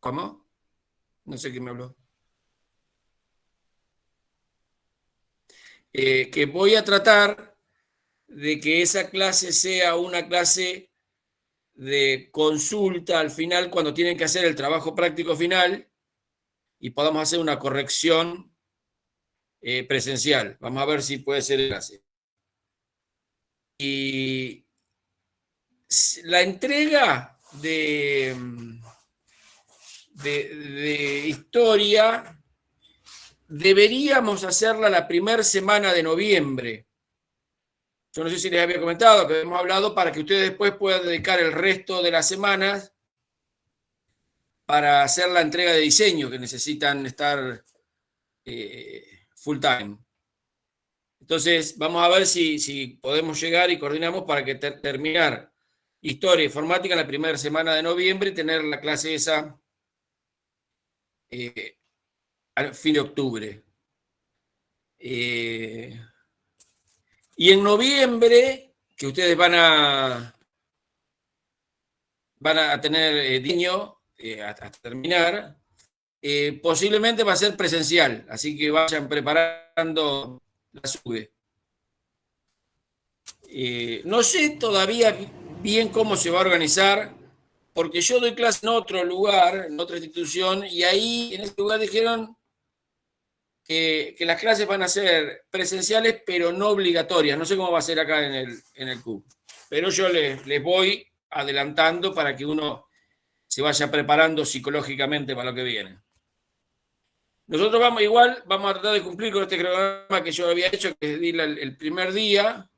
¿Cómo? No sé quién me habló. Que voy a tratar de que esa clase sea una clase de consulta al final cuando tienen que hacer el trabajo práctico final y podamos hacer una corrección presencial. Vamos a ver si puede ser clase. Y la entrega de historia deberíamos hacerla la primera semana de noviembre. Yo no sé si les había comentado que hemos hablado para que ustedes después puedan dedicar el resto de las semanas para hacer la entrega de diseño que necesitan estar full time. Entonces, vamos a ver si podemos llegar y coordinamos para que terminar historia informática en la primera semana de noviembre y tener la clase esa al fin de octubre. Y en noviembre, que ustedes van a tener diseño hasta terminar, posiblemente va a ser presencial, así que vayan preparando la sube. No sé todavía bien cómo se va a organizar, porque yo doy clase en otro lugar, en otra institución, y ahí en ese lugar dijeron que las clases van a ser presenciales, pero no obligatorias. No sé cómo va a ser acá en el CUB, pero yo les voy adelantando para que uno se vaya preparando psicológicamente para lo que viene. Nosotros vamos a tratar de cumplir con este cronograma que yo había hecho, que es el primer día,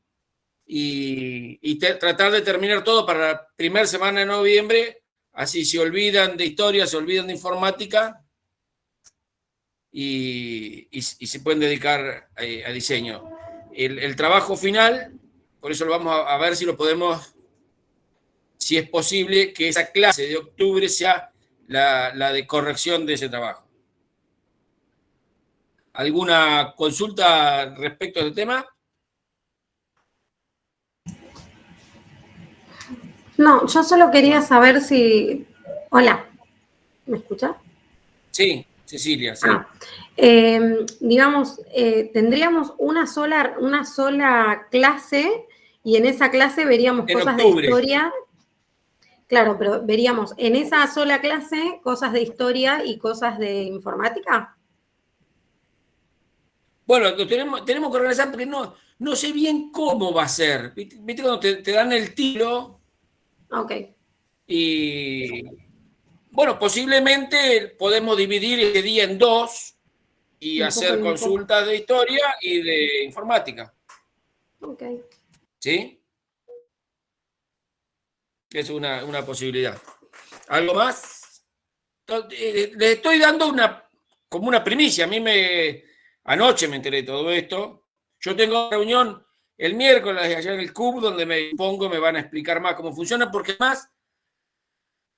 y tratar de terminar todo para la primera semana de noviembre, así se olvidan de historia, se olvidan de informática y se pueden dedicar a diseño. El trabajo final, por eso lo vamos a ver si lo podemos, si es posible, que esa clase de octubre sea la de corrección de ese trabajo. ¿Alguna consulta respecto a este tema? No, yo solo quería Bueno. saber si... Hola, ¿me escucha? Sí, Cecilia, sí. Digamos, tendríamos una sola clase y en esa clase veríamos En cosas de octubre. historia. Claro, pero veríamos en esa sola clase cosas de historia y cosas de informática. Bueno, lo tenemos que organizar porque no sé bien cómo va a ser. ¿Viste cuando te dan el tiro? Ok. Y bueno, posiblemente podemos dividir ese día en dos y Un poco hacer y un poco. consultas de historia y de informática. Ok. ¿Sí? Es una posibilidad. ¿Algo más? Les estoy dando como una primicia. Anoche me enteré de todo esto. Yo tengo una reunión el miércoles allá en el CUB donde me van a explicar más cómo funciona, porque además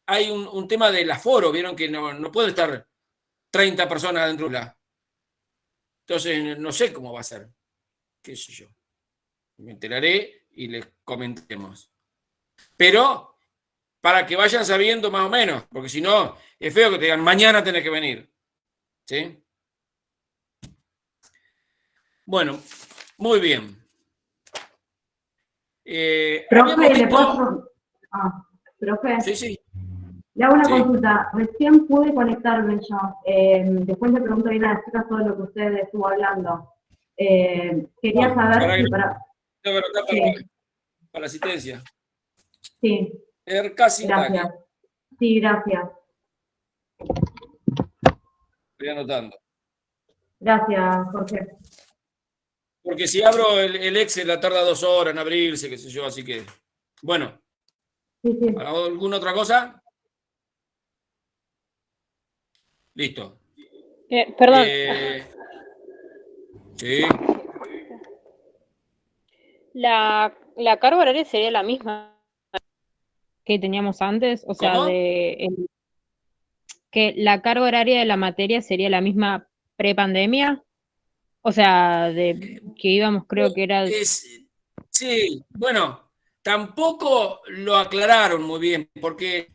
hay un tema del aforo. Vieron que no puede estar 30 personas dentro de la. Entonces, no sé cómo va a ser. ¿Qué sé yo? Me enteraré y les comentemos. Pero para que vayan sabiendo más o menos, porque si no, es feo que te digan mañana tenés que venir. ¿Sí? Bueno, muy bien. Habíamos Profe, ¿le visto. puedo...? Profe, Sí, le hago una sí. consulta. Recién pude conectarme yo. Después le pregunto bien a las chicas todo lo que usted estuvo hablando. Quería Bueno, saber para que si para... tengo que anotar Sí, para la asistencia. sí, Casi gracias. Taki. Sí, gracias. Estoy anotando. Gracias, Jorge. Porque si abro el Excel, la tarda 2 horas en abrirse, qué sé yo, así que. Bueno, Sí, sí. ¿alguna otra cosa? Listo. Perdón, Sí. la carga horaria sería la misma que teníamos antes, o sea, ¿Cómo? que la carga horaria de la materia sería la misma pre-pandemia, o sea, de que íbamos, creo que era... Sí, bueno, tampoco lo aclararon muy bien, porque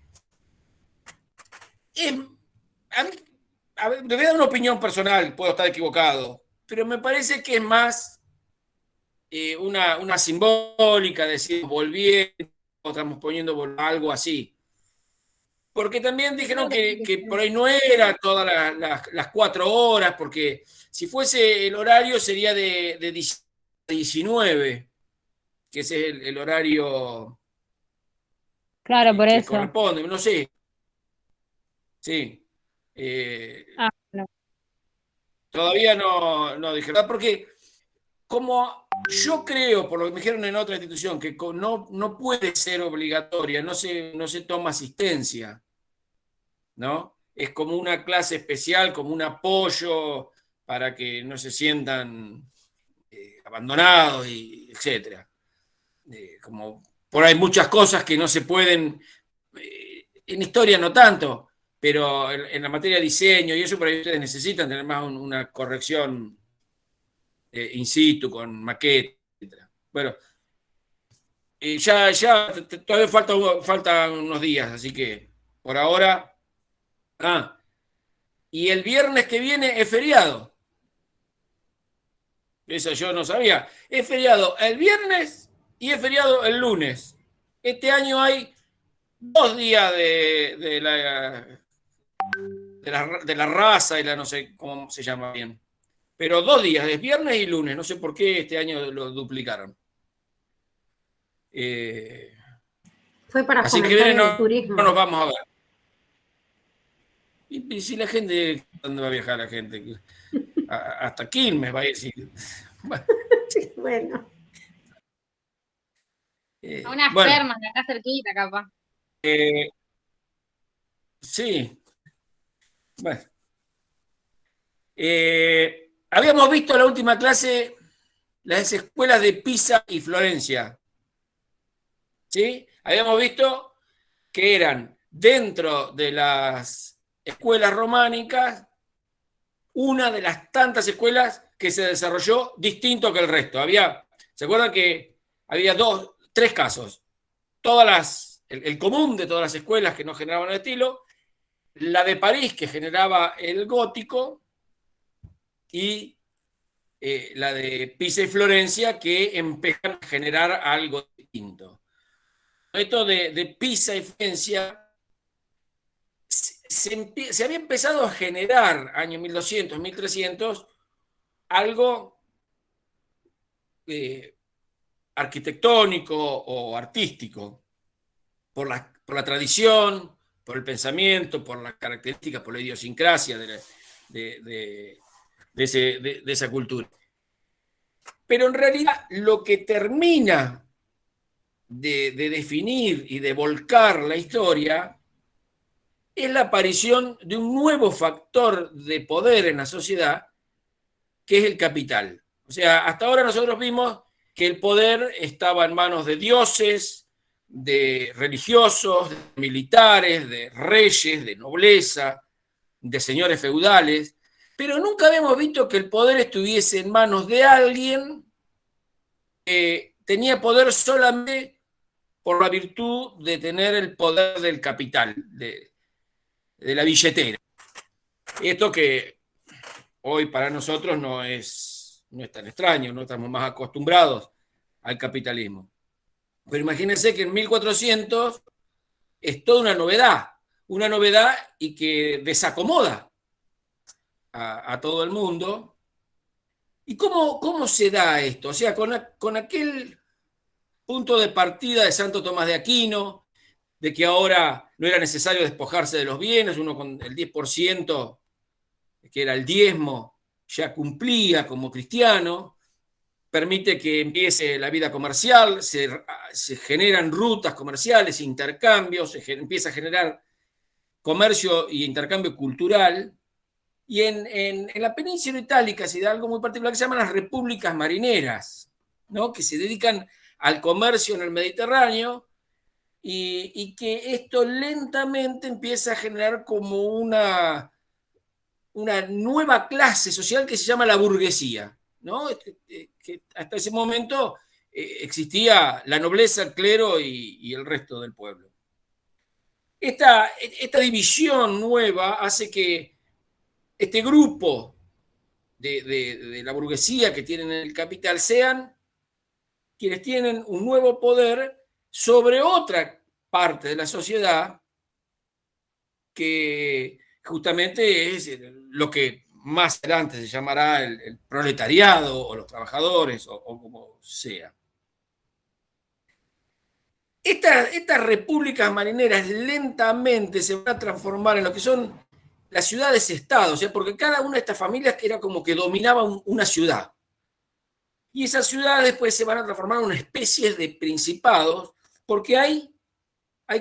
es a ver, le voy a dar una opinión personal, puedo estar equivocado, pero me parece que es más una simbólica, decir, volviendo, estamos poniendo algo así. Porque también dijeron que por ahí no era todas las 4 horas, porque si fuese el horario sería de 19, que ese es el horario Claro, por que eso. corresponde, no sé. Sí. Ah, no. Todavía no dijeron, porque como yo creo, por lo que me dijeron en otra institución, que no puede ser obligatoria, no se toma asistencia, ¿no? Es como una clase especial, como un apoyo para que no se sientan abandonados, y etcétera. Como por ahí muchas cosas que no se pueden, en historia no tanto, pero en la materia de diseño y eso por ahí ustedes necesitan tener más una corrección in situ, con maqueta, etcétera. Bueno, todavía faltan unos días, así que por ahora. Ah, y el viernes que viene es feriado. Eso yo no sabía. Es feriado el viernes y es feriado el lunes. Este año hay 2 días de la raza y la no sé cómo se llama bien. Pero 2 días, es viernes y lunes. No sé por qué este año lo duplicaron. Eh, Fue para Así que fomentar viene el no nos turismo. vamos a ver. Y si la gente, ¿dónde va a viajar la gente? Hasta Quilmes va a decir. Bueno, Bueno, A unas bueno, termas de acá cerquita, capaz. sí. Bueno. Habíamos visto en la última clase las escuelas de Pisa y Florencia. ¿Sí? Habíamos visto que eran dentro de las escuelas románicas una de las tantas escuelas que se desarrolló distinto que el resto. ¿Se acuerdan que había tres casos? El común de todas las escuelas que no generaban el estilo, la de París que generaba el gótico y la de Pisa y Florencia que empezaron a generar algo distinto. Esto de Pisa y Florencia se había empezado a generar año 1200, 1300, algo arquitectónico o artístico, por la tradición, por el pensamiento, por las características, por la idiosincrasia de esa cultura. Pero en realidad lo que termina de definir y de volcar la historia es la aparición de un nuevo factor de poder en la sociedad, que es el capital. O sea, hasta ahora nosotros vimos que el poder estaba en manos de dioses, de religiosos, de militares, de reyes, de nobleza, de señores feudales, pero nunca habíamos visto que el poder estuviese en manos de alguien que tenía poder solamente por la virtud de tener el poder del capital, de la billetera. Esto que hoy para nosotros no es tan extraño, no estamos más acostumbrados al capitalismo. Pero imagínense que en 1400 es toda una novedad y que desacomoda a todo el mundo. ¿Y cómo se da esto? O sea, con aquel punto de partida de Santo Tomás de Aquino, de que ahora no era necesario despojarse de los bienes, uno con el 10%, que era el diezmo, ya cumplía como cristiano, permite que empiece la vida comercial, se generan rutas comerciales, intercambios, empieza a generar comercio y intercambio cultural. Y en la península itálica se da algo muy particular que se llaman las repúblicas marineras, ¿no? Que se dedican al comercio en el Mediterráneo y que esto lentamente empieza a generar como una nueva clase social que se llama la burguesía, ¿no? Que hasta ese momento existía la nobleza, el clero y el resto del pueblo. esta división nueva hace que este grupo de la burguesía que tienen el capital sean quienes tienen un nuevo poder sobre otra parte de la sociedad que justamente es lo que más adelante se llamará el proletariado o los trabajadores o como sea. Estas repúblicas marineras lentamente se van a transformar en lo que son las ciudades-estados, porque cada una de estas familias era como que dominaba una ciudad. Y esas ciudades después se van a transformar en una especie de principados, porque hay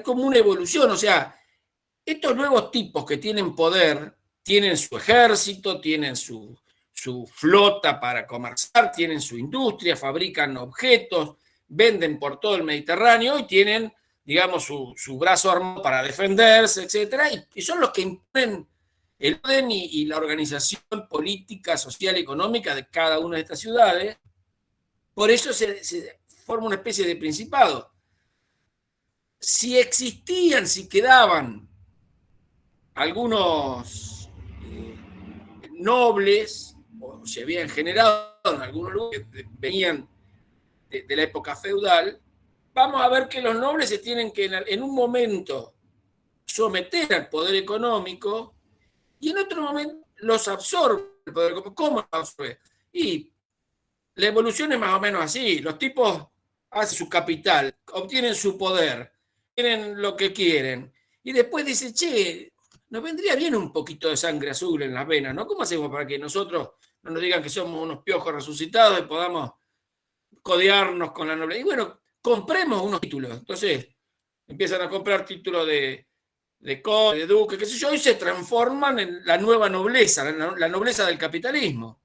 como una evolución, o sea, estos nuevos tipos que tienen poder, tienen su ejército, tienen su flota para comerciar, tienen su industria, fabrican objetos, venden por todo el Mediterráneo y tienen, digamos, su brazo armado para defenderse, etcétera, y son los que imponen el orden y la organización política, social y económica de cada una de estas ciudades. Por eso se forma una especie de principado. Si existían, si quedaban algunos nobles, o se habían generado en algunos lugares que venían de la época feudal, vamos a ver que los nobles se tienen que en un momento someter al poder económico y en otro momento los absorbe el poder económico. ¿Cómo los absorbe? Y la evolución es más o menos así. Los tipos hacen su capital, obtienen su poder, tienen lo que quieren, y después dicen, che, nos vendría bien un poquito de sangre azul en las venas, ¿no? ¿Cómo hacemos para que nosotros no nos digan que somos unos piojos resucitados y podamos codearnos con la nobleza? Y bueno, compremos unos títulos. Entonces empiezan a comprar títulos de conde, de duque, qué sé yo, y se transforman en la nueva nobleza, la nobleza del capitalismo.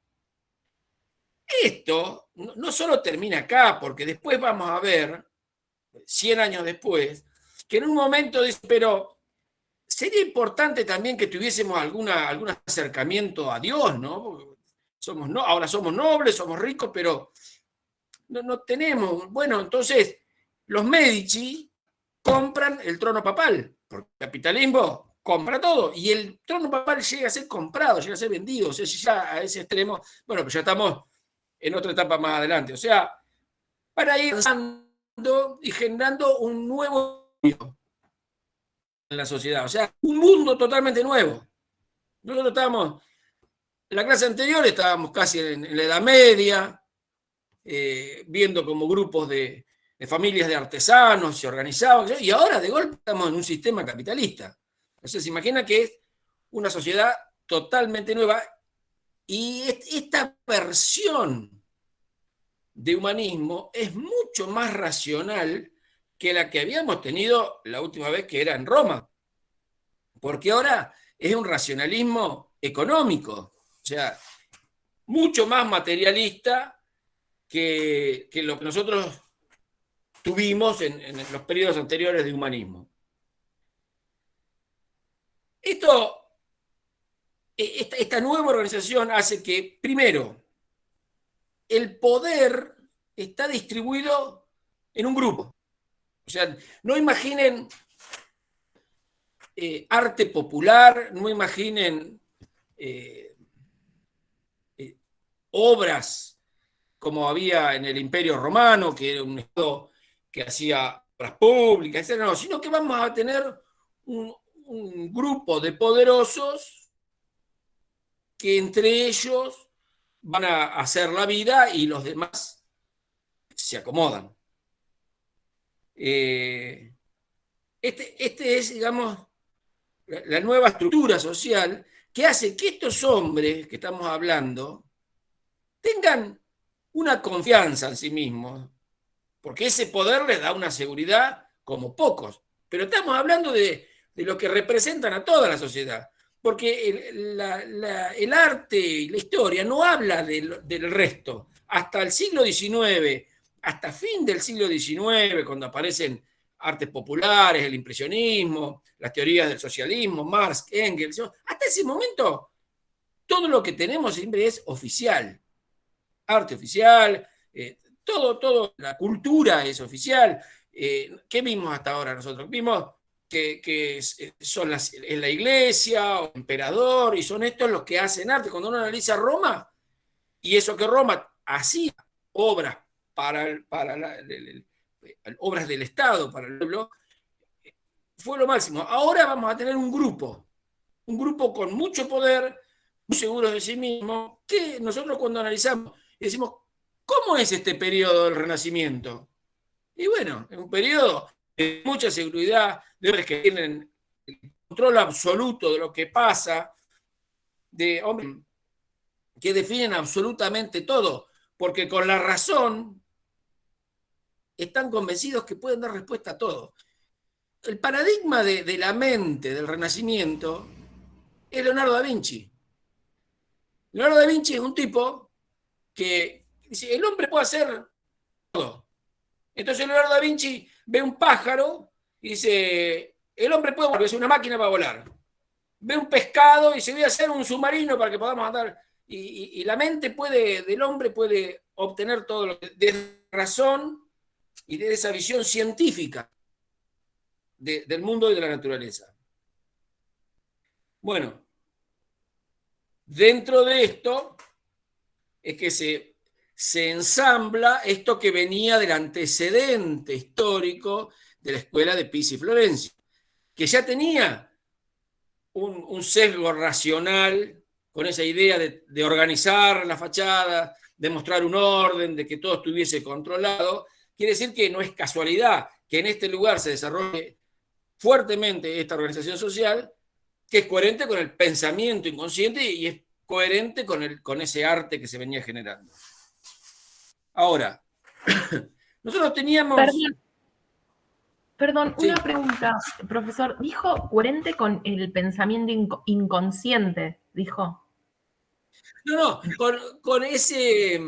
Esto no solo termina acá, porque después vamos a ver, 100 años después, que en un momento dice, pero sería importante también que tuviésemos algún acercamiento a Dios, ¿no? Ahora somos nobles, somos ricos, pero no tenemos. Bueno, entonces los Medici compran el trono papal, porque el capitalismo compra todo, y el trono papal llega a ser comprado, llega a ser vendido, o sea, ya a ese extremo, bueno, pues ya estamos en otra etapa más adelante, o sea, para ir avanzando y generando un nuevo mundo en la sociedad, o sea, un mundo totalmente nuevo. Nosotros estábamos, en la clase anterior estábamos casi en la Edad Media, viendo como grupos de familias de artesanos se organizaban, y ahora de golpe estamos en un sistema capitalista. Entonces se imagina que es una sociedad totalmente nueva, y esta versión de humanismo es mucho más racional que la que habíamos tenido la última vez que era en Roma, porque ahora es un racionalismo económico, o sea, mucho más materialista que lo que nosotros tuvimos en los periodos anteriores de humanismo. Esta nueva organización hace que, primero, el poder está distribuido en un grupo. O sea, no imaginen arte popular, no imaginen obras como había en el Imperio Romano, que era un estado que hacía obras públicas, etc. No, sino que vamos a tener un grupo de poderosos que entre ellos van a hacer la vida y los demás se acomodan. Este es, digamos, la nueva estructura social que hace que estos hombres que estamos hablando tengan una confianza en sí mismos, porque ese poder les da una seguridad como pocos. Pero estamos hablando de lo que representan a toda la sociedad, porque el arte y la historia no habla del resto. Hasta el siglo XIX, hasta fin del siglo XIX, cuando aparecen artes populares, el impresionismo, las teorías del socialismo, Marx, Engels, hasta ese momento todo lo que tenemos siempre es oficial. Arte oficial, todo, la cultura es oficial. ¿Qué vimos hasta ahora nosotros? Vimos son en la iglesia, o emperador, y son estos los que hacen arte. Cuando uno analiza Roma, y eso que Roma hacía obras obras del Estado para el pueblo, fue lo máximo. Ahora vamos a tener un grupo con mucho poder, muy seguros de sí mismos, que nosotros cuando analizamos y decimos, ¿cómo es este periodo del Renacimiento? Y bueno, es un periodo de mucha seguridad, de hombres que tienen el control absoluto de lo que pasa, de hombres que definen absolutamente todo, porque con la razón están convencidos que pueden dar respuesta a todo. El paradigma de la mente del Renacimiento es Leonardo da Vinci. Leonardo da Vinci es un tipo que dice, el hombre puede hacer todo. Entonces Leonardo da Vinci ve un pájaro y dice, el hombre puede volar, es una máquina para volar. Ve un pescado y dice, voy a hacer un submarino para que podamos andar. Y la mente del hombre puede obtener todo lo que de razón y de esa visión científica del mundo y de la naturaleza. Bueno, dentro de esto es que se ensambla esto que venía del antecedente histórico de la escuela de Pisa y Florencia, que ya tenía un sesgo racional con esa idea de organizar la fachada, de mostrar un orden, de que todo estuviese controlado. Quiere decir que no es casualidad que en este lugar se desarrolle fuertemente esta organización social, que es coherente con el pensamiento inconsciente y es coherente con ese arte que se venía generando. Ahora, nosotros teníamos... Perdón, Sí. una pregunta, profesor. Dijo coherente con el pensamiento inconsciente, dijo. No, con ese...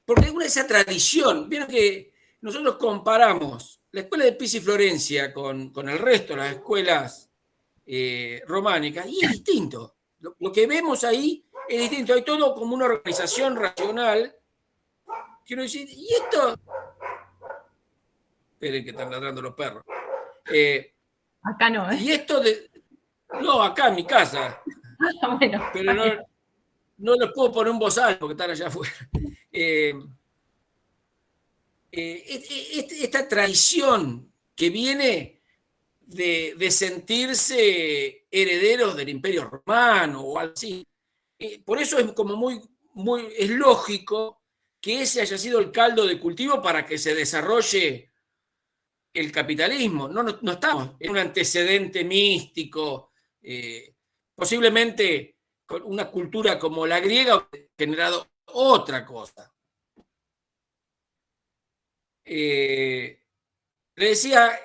Porque hay esa tradición. Vieron que nosotros comparamos la escuela de Pisa y Florencia con el resto de las escuelas románicas, y es distinto. Lo que vemos ahí es distinto. Hay todo como una organización racional. Quiero decir, y esto... Esperen que están ladrando los perros. Acá no, ¿eh? Y esto de... No, acá en mi casa. Bueno, Pero no los puedo poner en voz alta porque están allá afuera. Esta tradición que viene de sentirse herederos del Imperio Romano o algo así. Por eso es como es lógico que ese haya sido el caldo de cultivo para que se desarrolle el capitalismo. No estamos en un antecedente místico, posiblemente con una cultura como la griega ha generado otra cosa. Le decía,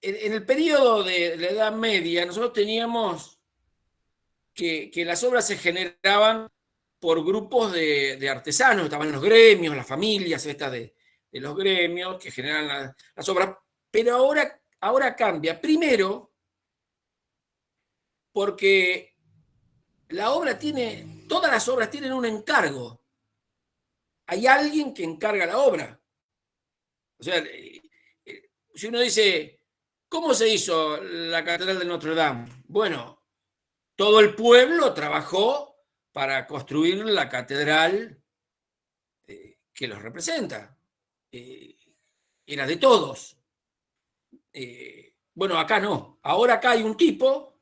en el periodo de la Edad Media, nosotros teníamos que las obras se generaban por grupos de artesanos, estaban los gremios, las familias estas de los gremios que generan las obras, pero ahora cambia. Primero, porque todas las obras tienen un encargo. Hay alguien que encarga la obra. O sea, si uno dice, ¿cómo se hizo la Catedral de Notre Dame? Bueno, todo el pueblo trabajó para construir la catedral que los representa. Era de todos. Bueno, acá no. Ahora acá hay un tipo,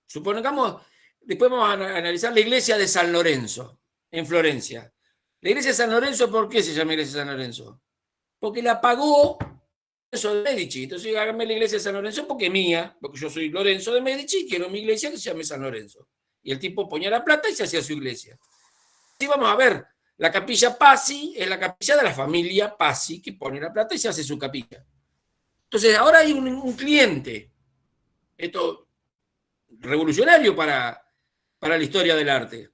supongamos, después vamos a analizar la iglesia de San Lorenzo, en Florencia. La iglesia de San Lorenzo, ¿por qué se llama iglesia de San Lorenzo? Porque la pagó Lorenzo de Medici. Entonces, háganme la iglesia de San Lorenzo porque es mía, porque yo soy Lorenzo de Medici y quiero mi iglesia que se llame San Lorenzo. Y el tipo ponía la plata y se hacía su iglesia. Y vamos a ver, la capilla Pazzi es la capilla de la familia Pazzi que pone la plata y se hace su capilla. Entonces, ahora hay un cliente. Esto revolucionario para la historia del arte.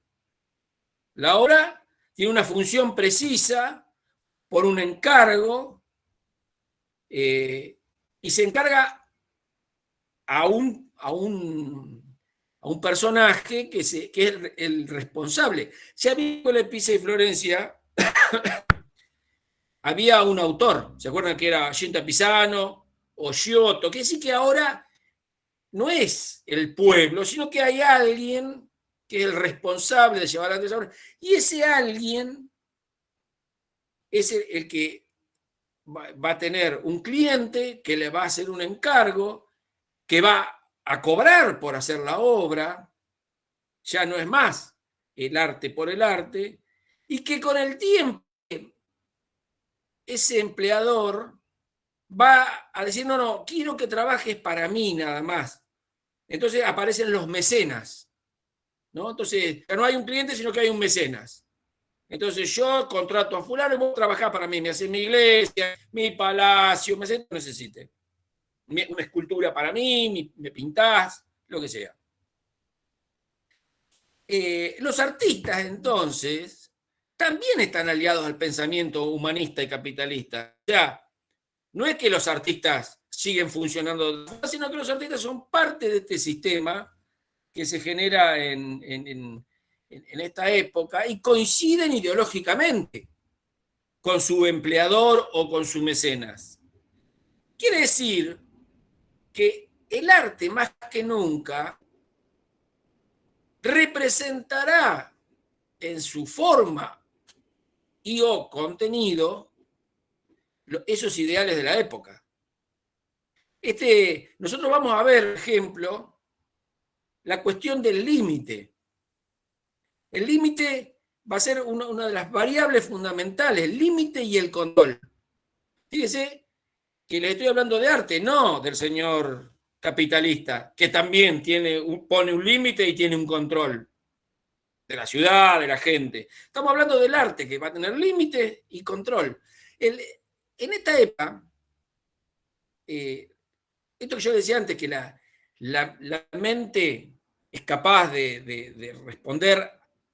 La obra tiene una función precisa por un encargo y se encarga a un personaje que es el responsable. Si había en Pisa y Florencia, había un autor, ¿se acuerdan que era Giunta Pisano? o Giotto, que sí que ahora no es el pueblo, sino que hay alguien que es el responsable de llevar adelante esa obra, y ese alguien es el que va a tener un cliente que le va a hacer un encargo, que va a cobrar por hacer la obra, ya no es más el arte por el arte, y que con el tiempo ese empleador va a decir, no, no, quiero que trabajes para mí nada más. Entonces aparecen los mecenas, ¿no? Entonces ya no hay un cliente, sino que hay un mecenas. Entonces yo contrato a fulano y vos trabajás para mí, me haces mi iglesia, mi palacio, me haces lo que necesite. Una escultura para mí, me pintás, lo que sea. Los artistas, entonces, también están aliados al pensamiento humanista y capitalista. O sea, no es que los artistas siguen funcionando, sino que los artistas son parte de este sistema que se genera en esta época y coinciden ideológicamente con su empleador o con su mecenas. Quiere decir que el arte, más que nunca, representará en su forma y o contenido esos ideales de la época. Nosotros vamos a ver, por ejemplo, la cuestión del límite. El límite va a ser una de las variables fundamentales, el límite y el control. Fíjese que les estoy hablando de arte, no del señor capitalista, que también pone un límite y tiene un control de la ciudad, de la gente. Estamos hablando del arte, que va a tener límite y control. En esta época, esto que yo decía antes, que la mente es capaz de responder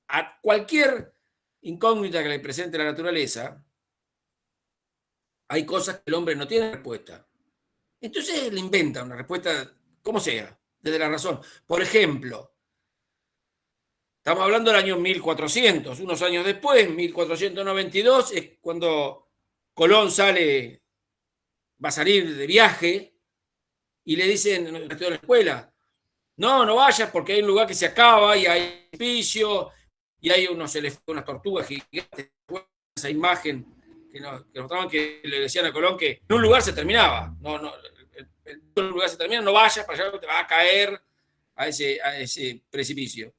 a cualquier incógnita que le presente la naturaleza, hay cosas que el hombre no tiene respuesta. Entonces le inventa una respuesta, como sea, desde la razón. Por ejemplo, estamos hablando del año 1400, unos años después, 1492, es cuando Colón va a salir de viaje y le dicen en la escuela, no vayas porque hay un lugar que se acaba y hay piso y hay unas tortugas gigantes. Esa imagen que mostraban que le decían a Colón que en un lugar se terminaba. En un lugar se termina, no vayas para allá, te vas a caer a ese precipicio.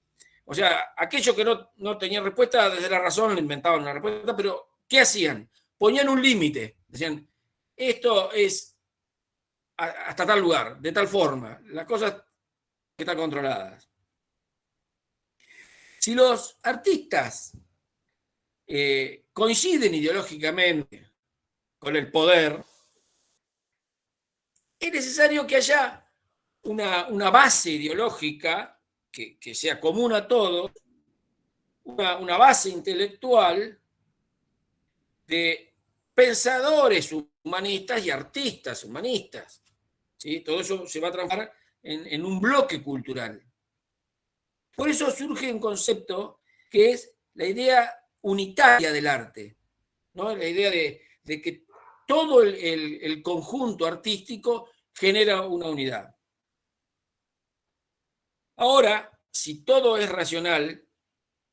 O sea, aquellos que no tenían respuesta, desde la razón le inventaban una respuesta, pero ¿qué hacían? Ponían un límite. Decían, esto es hasta tal lugar, de tal forma, las cosas que están controladas. Si los artistas coinciden ideológicamente con el poder, es necesario que haya una base ideológica que sea común a todos, una base intelectual de pensadores humanistas y artistas humanistas. ¿Sí? Todo eso se va a transformar en un bloque cultural. Por eso surge un concepto que es la idea unitaria del arte, ¿no? La idea de que todo el conjunto artístico genera una unidad. Ahora, si todo es racional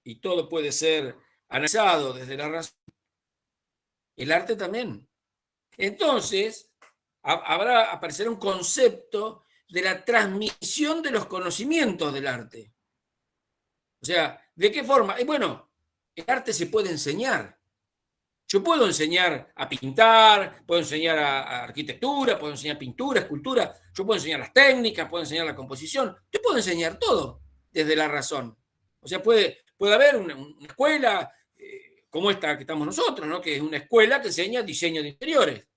y todo puede ser analizado desde la razón, el arte también. Entonces, aparecerá un concepto de la transmisión de los conocimientos del arte. O sea, ¿de qué forma? Bueno, el arte se puede enseñar. Yo puedo enseñar a pintar, puedo enseñar a arquitectura, puedo enseñar pintura, escultura, yo puedo enseñar las técnicas, puedo enseñar la composición, yo puedo enseñar todo desde la razón. O sea, puede haber una escuela como esta que estamos nosotros, ¿no? Que es una escuela que enseña diseño de interiores.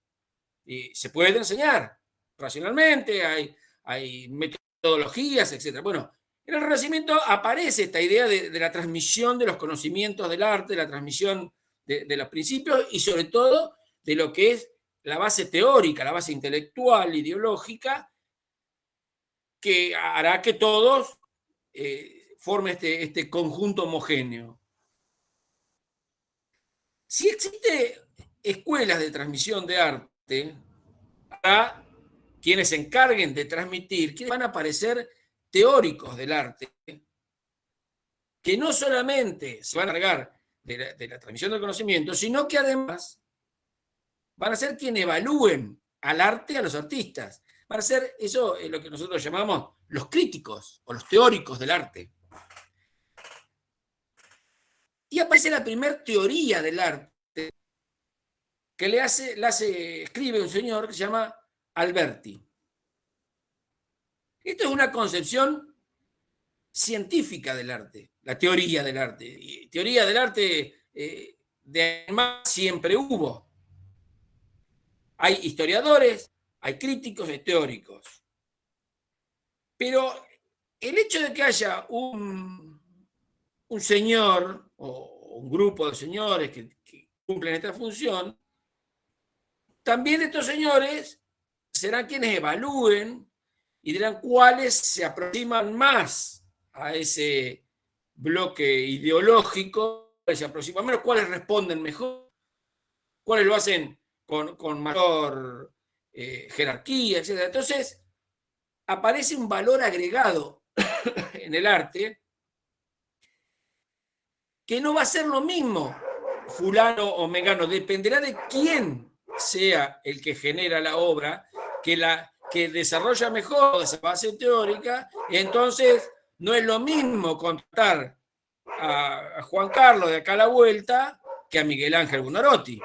Y se puede enseñar racionalmente, hay metodologías, etc. Bueno, en el Renacimiento aparece esta idea de la transmisión de los conocimientos del arte, de la transmisión de los principios y sobre todo de lo que es la base teórica, la base intelectual, ideológica, que hará que todos formen este conjunto homogéneo. Si existe escuelas de transmisión de arte, habrá quienes se encarguen de transmitir, que van a aparecer teóricos del arte, que no solamente se van a encargar de la transmisión del conocimiento, sino que además van a ser quienes evalúen al arte y a los artistas. Van a ser, eso es lo que nosotros llamamos los críticos o los teóricos del arte. Y aparece la primera teoría del arte que escribe un señor que se llama Alberti. Esto es una concepción científica del arte, la teoría del arte. Y teoría del arte de además siempre hubo. Hay historiadores, hay críticos, hay teóricos. Pero el hecho de que haya un señor o un grupo de señores que cumplen esta función, también estos señores serán quienes evalúen y dirán cuáles se aproximan más a ese bloque ideológico, cuáles se aproximan menos, cuáles responden mejor, cuáles lo hacen con mayor jerarquía, etc. Entonces, aparece un valor agregado en el arte que no va a ser lo mismo fulano o mengano, dependerá de quién sea el que genera la obra, que desarrolla mejor esa base teórica. Entonces no es lo mismo contratar a Juan Carlos de acá a la vuelta que a Miguel Ángel Buonarroti.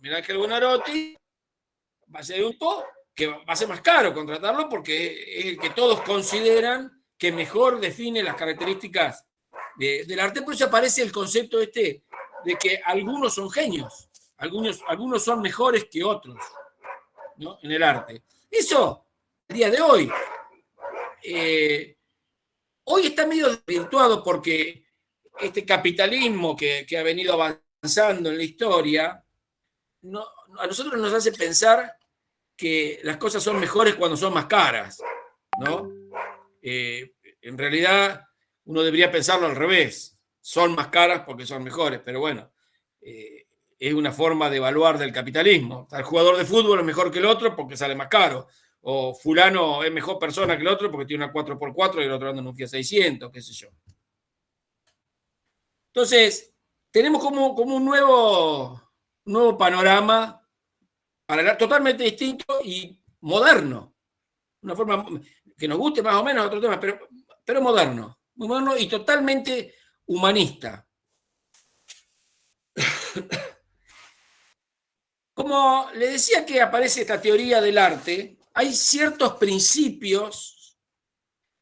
Miguel Ángel Buonarroti va a ser un poco que va a ser más caro contratarlo porque es el que todos consideran que mejor define las características del arte. Por eso aparece el concepto de que algunos son genios, algunos son mejores que otros, ¿no? En el arte. Eso, el día de hoy, hoy está medio desvirtuado porque este capitalismo que ha venido avanzando en la historia, a nosotros nos hace pensar que las cosas son mejores cuando son más caras, ¿no? En realidad, uno debería pensarlo al revés. Son más caras porque son mejores, pero bueno, es una forma de evaluar del capitalismo. El jugador de fútbol es mejor que el otro porque sale más caro. O fulano es mejor persona que el otro porque tiene una 4x4 y el otro anda en un Fiat 600, qué sé yo. Entonces, tenemos como un nuevo panorama totalmente distinto y moderno. Una forma que nos guste más o menos otro tema, pero moderno. Muy moderno y totalmente humanista. Como le decía que aparece esta teoría del arte, hay ciertos principios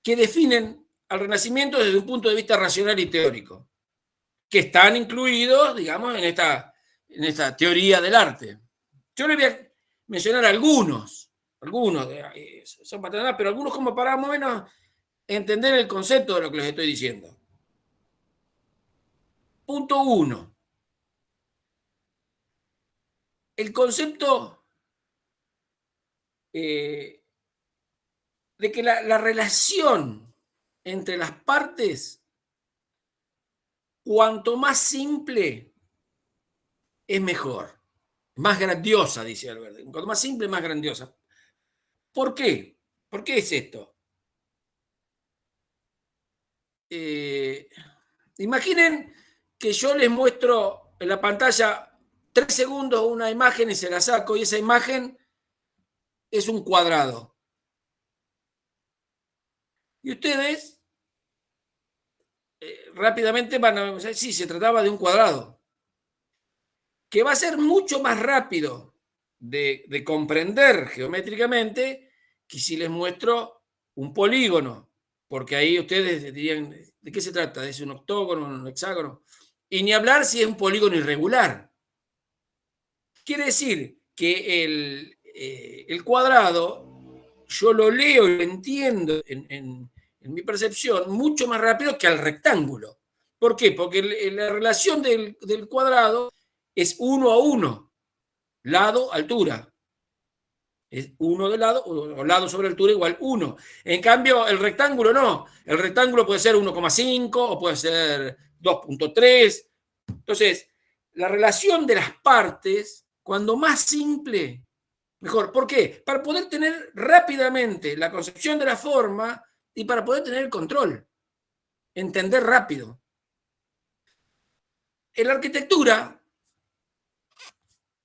que definen al Renacimiento desde un punto de vista racional y teórico, que están incluidos, digamos, en esta teoría del arte. Yo le voy a mencionar algunos son paternales, pero algunos como para más o menos entender el concepto de lo que les estoy diciendo. Punto 1. El concepto de que la relación entre las partes, cuanto más simple, es mejor. Más grandiosa, dice Alberti. Cuanto más simple, más grandiosa. ¿Por qué? ¿Por qué es esto? Imaginen que yo les muestro en la pantalla 3 segundos una imagen y se la saco, y esa imagen es un cuadrado. Y ustedes rápidamente van a decir, sí, se trataba de un cuadrado, que va a ser mucho más rápido de comprender geométricamente que si les muestro un polígono, porque ahí ustedes dirían, ¿de qué se trata? ¿Es un octógono, un hexágono? Y ni hablar si es un polígono irregular. Quiere decir que el cuadrado yo lo leo y lo entiendo en mi percepción mucho más rápido que al rectángulo. ¿Por qué? Porque la relación del cuadrado es 1 a 1, lado, altura. Es 1 de lado, o lado sobre altura igual 1. En cambio, el rectángulo no. El rectángulo puede ser 1,5 o puede ser 2,3. Entonces, la relación de las partes, cuando más simple, Mejor. ¿Por qué? Para poder tener rápidamente la concepción de la forma y para poder tener el control. Entender rápido. En la arquitectura,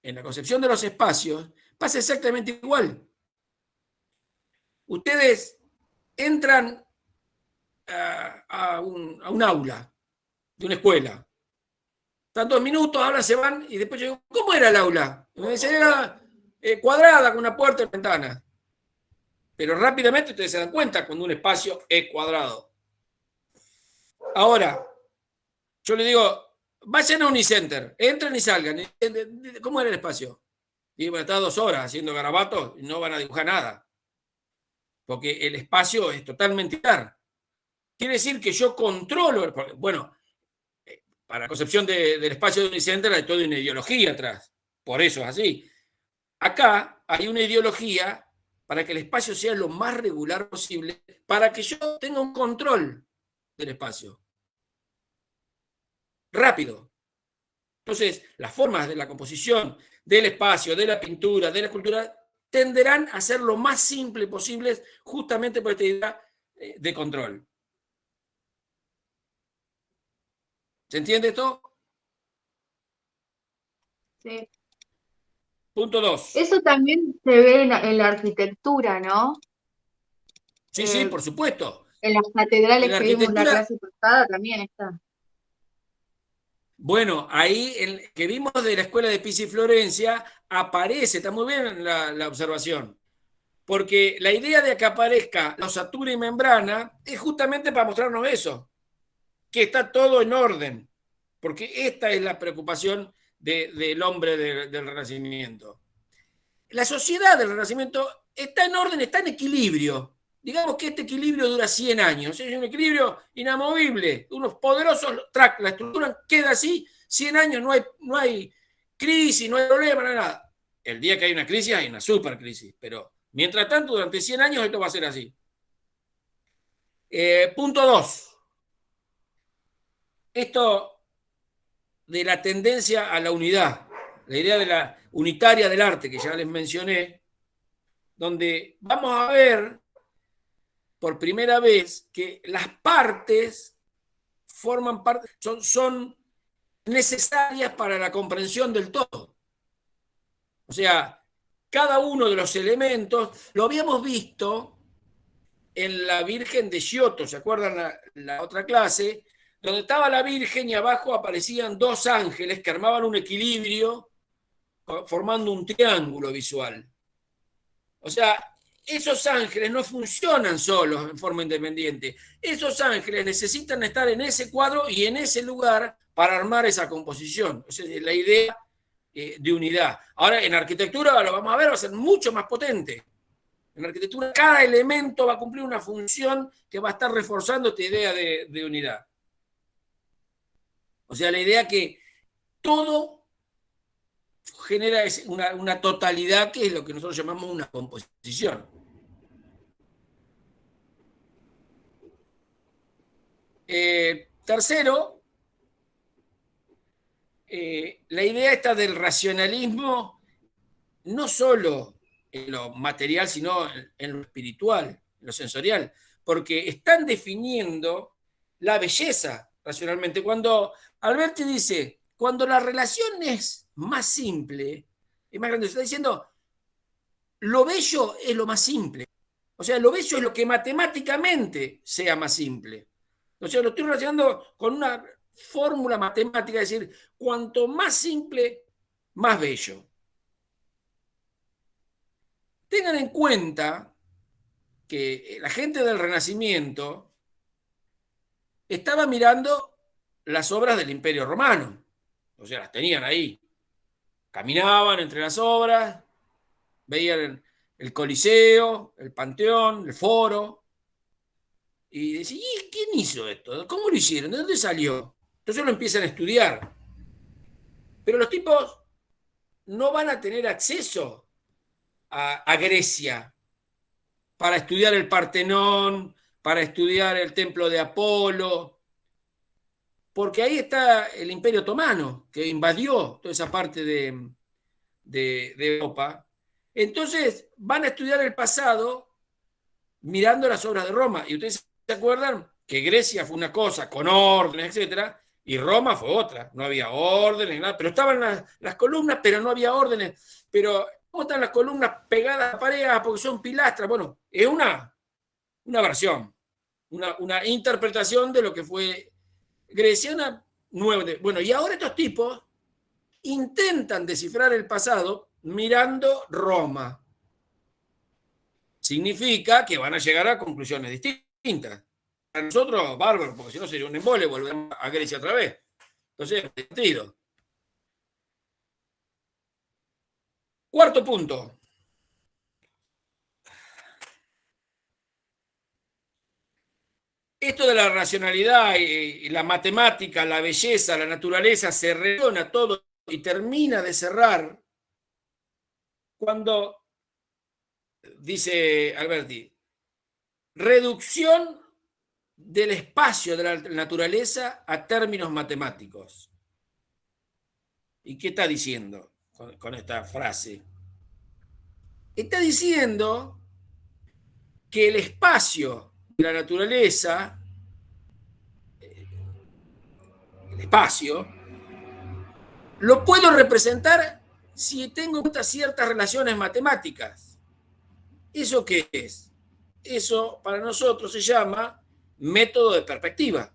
en la concepción de los espacios, pasa exactamente igual. Ustedes entran a un aula de una escuela. Están 2 minutos, hablan, se van, y después yo digo, ¿cómo era el aula? Y me dicen, era cuadrada con una puerta y ventana. Pero rápidamente ustedes se dan cuenta cuando un espacio es cuadrado. Ahora, yo le digo, vayan a Unicenter, entren y salgan. ¿Cómo era el espacio? Y van a estar 2 horas haciendo garabatos y no van a dibujar nada. Porque el espacio es totalmente claro. Quiere decir que yo controlo, bueno, para la concepción del espacio de Unicenter hay toda una ideología atrás. Por eso es así. Acá hay una ideología para que el espacio sea lo más regular posible, para que yo tenga un control del espacio. Rápido. Entonces, las formas de la composición del espacio, de la pintura, de la escultura, tenderán a ser lo más simple posible, justamente por esta idea de control. ¿Se entiende esto? Sí. Punto 2. Eso también se ve en la arquitectura, ¿no? Sí, sí, por supuesto. En las En catedrales la que vimos la arquitectura, clase pasada también está. bueno, ahí el que vimos de la escuela de Pisa y Florencia aparece, está muy bien la observación, porque la idea de que aparezca la osatura y membrana es justamente para mostrarnos eso, que está todo en orden, porque esta es la preocupación del hombre del Renacimiento. La sociedad del Renacimiento está en orden, está en equilibrio. Digamos que este equilibrio dura 100 años, es un equilibrio inamovible, unos poderosos tracks, la estructura queda así, 100 años, no hay crisis, no hay problema, no hay nada. El día que hay una crisis, hay una super crisis, pero mientras tanto, durante 100 años esto va a ser así. Punto 2. Esto de la tendencia a la unidad, la idea de la unitaria del arte que ya les mencioné, donde vamos a ver por primera vez que las partes forman parte, son necesarias para la comprensión del todo. O sea, cada uno de los elementos lo habíamos visto en la Virgen de Giotto, ¿se acuerdan la otra clase? Donde estaba la Virgen y abajo aparecían 2 ángeles que armaban un equilibrio formando un triángulo visual. O sea, esos ángeles no funcionan solos en forma independiente. Esos ángeles necesitan estar en ese cuadro y en ese lugar para armar esa composición. O sea, la idea de unidad. Ahora, en arquitectura, lo vamos a ver, va a ser mucho más potente. En arquitectura, cada elemento va a cumplir una función que va a estar reforzando esta idea de unidad. O sea, la idea que todo genera una totalidad que es lo que nosotros llamamos una composición. Tercero, la idea esta del racionalismo, no solo en lo material, sino en lo espiritual, en lo sensorial, porque están definiendo la belleza racionalmente. Cuando Alberti dice, cuando la relación es más simple, es más grande, está diciendo, lo bello es lo más simple. O sea, lo bello es lo que matemáticamente sea más simple. O sea, lo estoy relacionando con una fórmula matemática, es decir, cuanto más simple, más bello. Tengan en cuenta que la gente del Renacimiento estaba mirando las obras del Imperio Romano. O sea, las tenían ahí. Caminaban entre las obras, veían el Coliseo, el Panteón, el Foro, y decían, ¿y quién hizo esto? ¿Cómo lo hicieron? ¿De dónde salió? Entonces lo empiezan a estudiar. Pero los tipos no van a tener acceso a Grecia para estudiar el Partenón, para estudiar el templo de Apolo, porque ahí está el Imperio Otomano, que invadió toda esa parte de Europa, Entonces van a estudiar el pasado mirando las obras de Roma. Y ustedes se acuerdan que Grecia fue una cosa con órdenes, etcétera, y Roma fue otra. No había órdenes, nada, pero estaban las columnas, pero no había órdenes. Pero ¿cómo están las columnas pegadas a la pared? Porque son pilastras. Bueno, es una versión, una interpretación de lo que fue Grecia, bueno, y ahora estos tipos intentan descifrar el pasado mirando Roma. Significa que van a llegar a conclusiones distintas. Para nosotros, bárbaro, porque si no sería un embole, volvemos a Grecia otra vez. Entonces, sentido. Cuarto punto. Esto de la racionalidad y la matemática, la belleza, la naturaleza, se relaciona todo y termina de cerrar cuando, dice Alberti, reducción del espacio de la naturaleza a términos matemáticos. ¿Y qué está diciendo con esta frase? Está diciendo que el espacio de la naturaleza, el espacio, lo puedo representar si tengo en cuenta ciertas relaciones matemáticas. ¿Eso qué es? Eso para nosotros se llama método de perspectiva.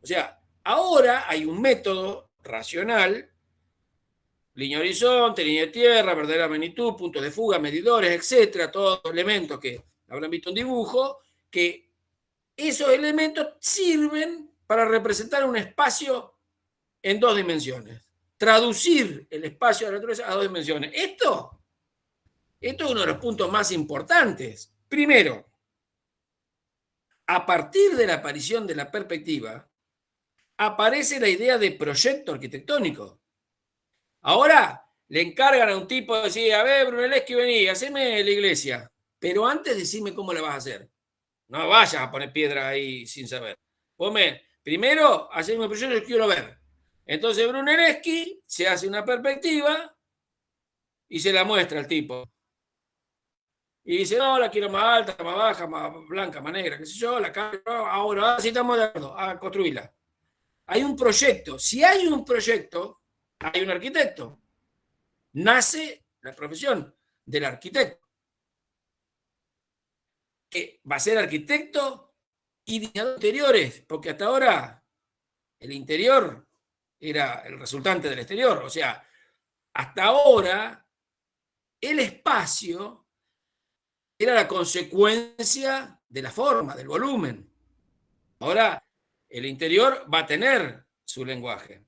O sea, ahora hay un método racional, línea horizonte, línea de tierra, verdadera magnitud, puntos de fuga, medidores, etcétera, todos los elementos que habrán visto en dibujo, que esos elementos sirven para representar un espacio en dos dimensiones. Traducir el espacio de la naturaleza a dos dimensiones. Esto es uno de los puntos más importantes. Primero, a partir de la aparición de la perspectiva, aparece la idea de proyecto arquitectónico. Ahora le encargan a un tipo de decir, a ver, Brunelleschi, vení, haceme la iglesia. Pero antes decime cómo la vas a hacer. No vayas a poner piedra ahí sin saber. Primero, haceme un proyecto que quiero ver. Entonces Brunelleschi se hace una perspectiva y se la muestra al tipo. Y dice, no, la quiero más alta, más baja, más blanca, más negra, qué sé yo, la cambio, ahora sí estamos de acuerdo, a construirla. Hay un proyecto. Si hay un proyecto, hay un arquitecto. Nace la profesión del arquitecto, que va a ser arquitecto y diseñador de interiores, porque hasta ahora el interior era el resultante del exterior. O sea, hasta ahora el espacio era la consecuencia de la forma, del volumen. Ahora el interior va a tener su lenguaje.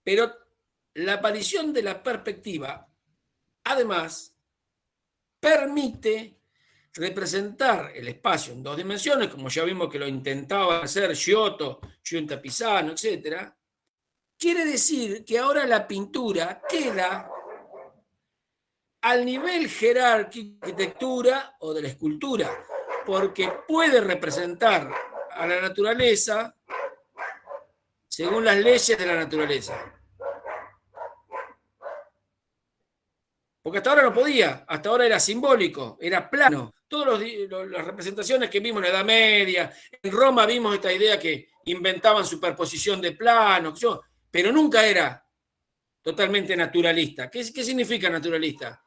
Pero la aparición de la perspectiva, además, permite representar el espacio en dos dimensiones, como ya vimos que lo intentaba hacer Giotto, Giunta Pisano, etc. Quiere decir que ahora la pintura queda al nivel jerárquico de la arquitectura o de la escultura, porque puede representar a la naturaleza según las leyes de la naturaleza. Porque hasta ahora no podía, hasta ahora era simbólico, era plano. Todas las representaciones que vimos en la Edad Media, en Roma vimos esta idea que inventaban superposición de planos, pero nunca era totalmente naturalista. ¿Qué significa naturalista?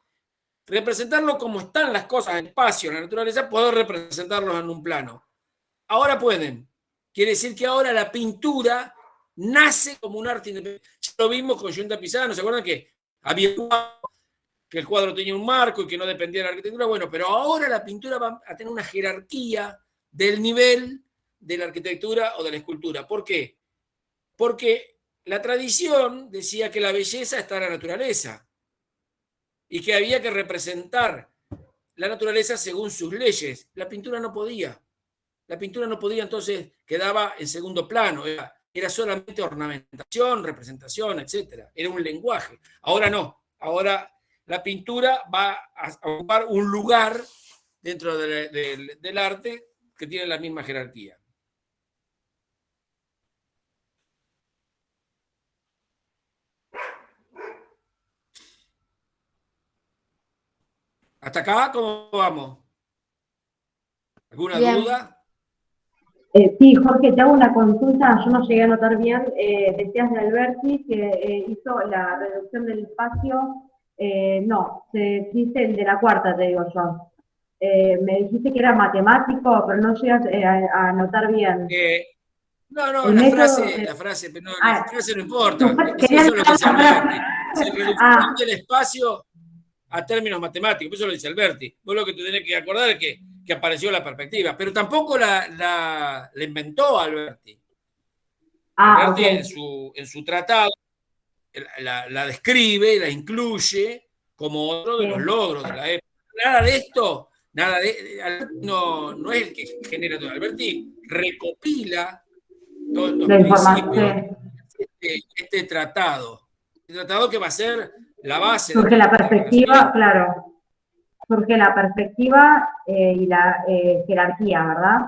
Representarlo como están las cosas en el espacio, en la naturaleza, puedo representarlos en un plano. Ahora pueden. Quiere decir que ahora la pintura nace como un arte independiente. Ya lo vimos con Giunta Pisano, ¿se acuerdan que había que el cuadro tenía un marco y que no dependía de la arquitectura? Bueno, pero ahora la pintura va a tener una jerarquía del nivel de la arquitectura o de la escultura. ¿Por qué? Porque la tradición decía que la belleza está en la naturaleza y que había que representar la naturaleza según sus leyes. La pintura no podía. La pintura no podía, entonces quedaba en segundo plano. Era solamente ornamentación, representación, etc. Era un lenguaje. Ahora no. Ahora la pintura va a ocupar un lugar dentro del arte que tiene la misma jerarquía. ¿Hasta acá cómo vamos? ¿Alguna Bien. duda? Sí, Jorge, te hago una consulta, yo no llegué a notar bien, decías de Alberti que hizo la reducción del espacio, no, se dice el de la cuarta, te digo yo. Me dijiste que era matemático, pero no llegas a notar bien. No, El método, la frase, pero no, la ah, frase no importa. quería Eso es lo que dejar dice la Alberti. frase. Es la reducción Ah, del espacio a términos matemáticos. Eso lo dice Alberti. Vos lo que te tenés que acordar es que apareció la perspectiva, pero tampoco la inventó Alberti. Alberti ok. en su tratado la describe, la incluye como otro de Sí, los logros de la época. Nada de esto, Alberti no es el que genera todo. Alberti recopila todos estos la principios, información. este tratado que va a ser la base de Surge la todo el perspectiva, Renacimiento. claro, surge la perspectiva y la jerarquía, ¿verdad?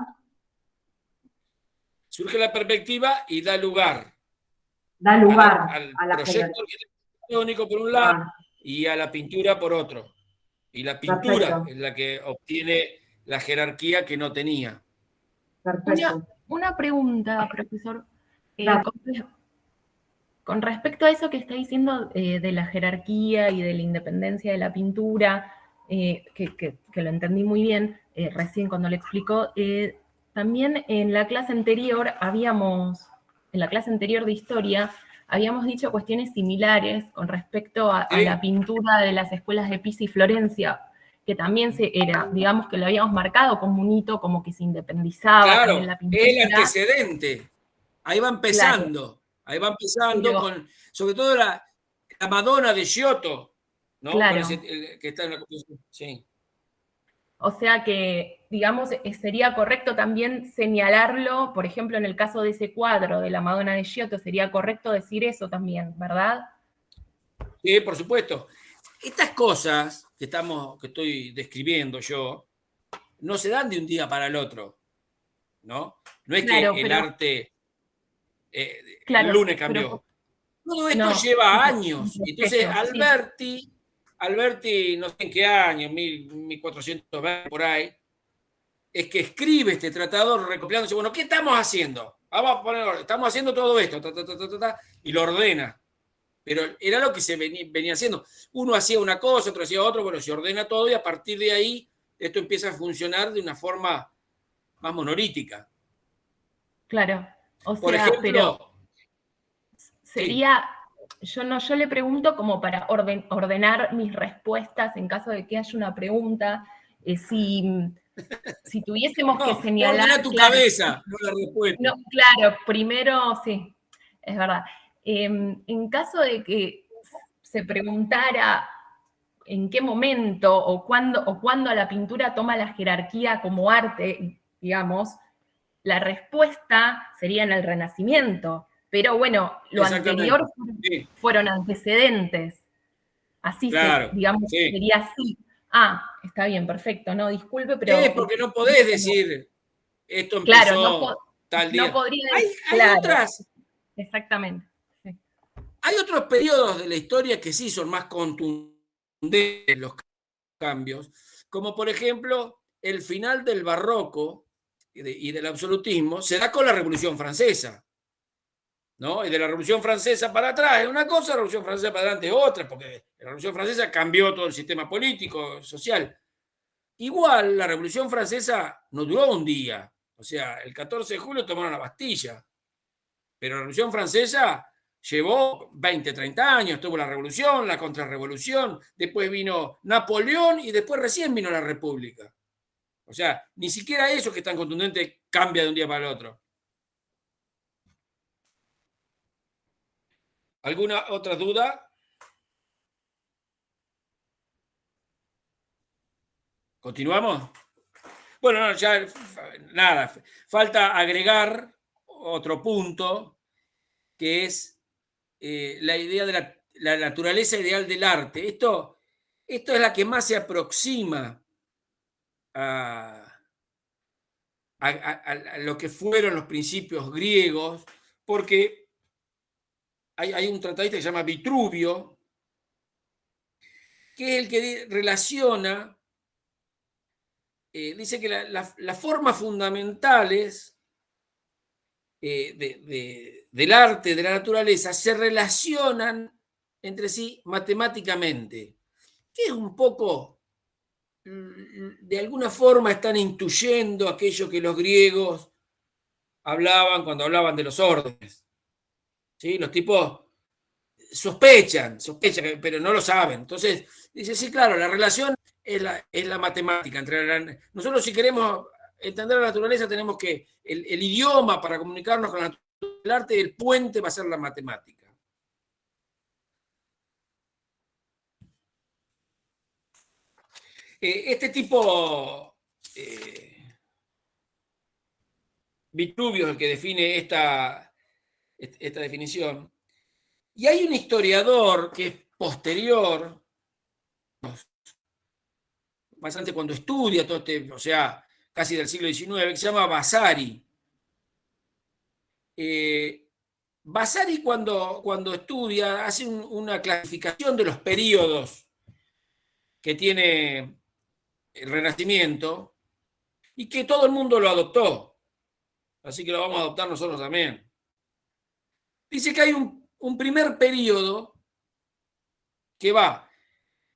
Surge la perspectiva y da lugar Da lugar al a la proyecto jerarquía. arquitectónico por un lado Ah, y a la pintura por otro. Y la pintura perfecto, es la que obtiene la jerarquía que no tenía. perfecto. Una pregunta, profesor. Eh, Gracias. con, con respecto a eso que está diciendo de la jerarquía y de la independencia de la pintura, que lo entendí muy bien recién cuando le explicó, también en la clase anterior en la clase anterior de historia, habíamos dicho cuestiones similares con respecto a la ¿Sí? pintura de las escuelas de Pisa y Florencia, que también digamos que lo habíamos marcado como un hito, como que se independizaba también Claro, la es el pintura. antecedente. Ahí va Claro, empezando. Ahí va empezando pero con, sobre todo la Madonna de Giotto, ¿no? Con claro. que está en la composición. Sí. O sea que, digamos, sería correcto también señalarlo, por ejemplo, en el caso de ese cuadro de la Madonna de Giotto, sería correcto decir eso también, ¿verdad? Sí, por supuesto. Estas cosas que estoy describiendo yo, no se dan de un día para el otro, ¿no? No es que Claro, el pero, arte el claro, lunes pero cambió. Todo esto no, lleva un años. Entonces, proceso, sí, Alberti, no sé en qué año, 1420 por ahí, es que escribe este tratado recopilándose, bueno, ¿qué estamos haciendo? Vamos a poner, estamos haciendo todo esto, y lo ordena. Pero era lo que se venía haciendo. Uno hacía una cosa, otro hacía otra, bueno, se ordena todo y a partir de ahí esto empieza a funcionar de una forma más monolítica. claro. O Por sea, pero ejemplo, sí, sería, yo le pregunto como para ordenar mis respuestas en caso de que haya una pregunta, si tuviésemos que no, señalar, ordena tu claro. cabeza, no la respuesta. No, claro, primero sí, es verdad. En caso de que se preguntara en qué momento o cuándo la pintura toma la jerarquía como arte, digamos, la respuesta sería en el Renacimiento. Pero bueno, lo Exactamente. anterior Sí, fueron antecedentes. claro. Digamos, Sí. sería así. Ah, está bien, perfecto. No, disculpe, Sí, pero porque no quería podés como, decir esto claro, empezó tal no día. podría Hay claro, otras, exactamente. Sí. hay otros periodos de la historia que sí son más contundentes los cambios, como por ejemplo el final del barroco y del absolutismo se da con la Revolución Francesa, ¿no? Y de la Revolución Francesa para atrás es una cosa, la Revolución Francesa para adelante es otra, porque la Revolución Francesa cambió todo el sistema político, social. Igual la Revolución Francesa no duró un día, o sea, el 14 de julio tomaron la Bastilla, pero la Revolución Francesa llevó 20, 30 años, tuvo la revolución, la contrarrevolución, después vino Napoleón y después recién vino la República. O sea, ni siquiera eso que es tan contundente cambia de un día para el otro. ¿Alguna otra duda? ¿Continuamos? Bueno, no, ya nada, falta agregar otro punto que es la idea de la naturaleza ideal del arte. Esto es la que más se aproxima a, a lo que fueron los principios griegos, porque hay un tratadista que se llama Vitruvio, que es el que relaciona dice que las formas fundamentales del arte, de la naturaleza, se relacionan entre sí matemáticamente, que es un poco, de alguna forma están intuyendo aquello que los griegos hablaban cuando hablaban de los órdenes. ¿Sí? Los tipos sospechan, pero no lo saben. Entonces, dice, sí, claro, la relación es la matemática. Nosotros, si queremos entender la naturaleza, tenemos que el idioma para comunicarnos con la naturaleza, el arte, el puente va a ser la matemática. Este tipo, Vitruvio es el que define esta definición. Y hay un historiador que es posterior, más antes cuando estudia todo o sea, casi del siglo XIX, que se llama Vasari. Vasari cuando estudia hace una clasificación de los periodos que tiene el Renacimiento y que todo el mundo lo adoptó. Así que lo vamos a adoptar nosotros también. Dice que hay un primer periodo que va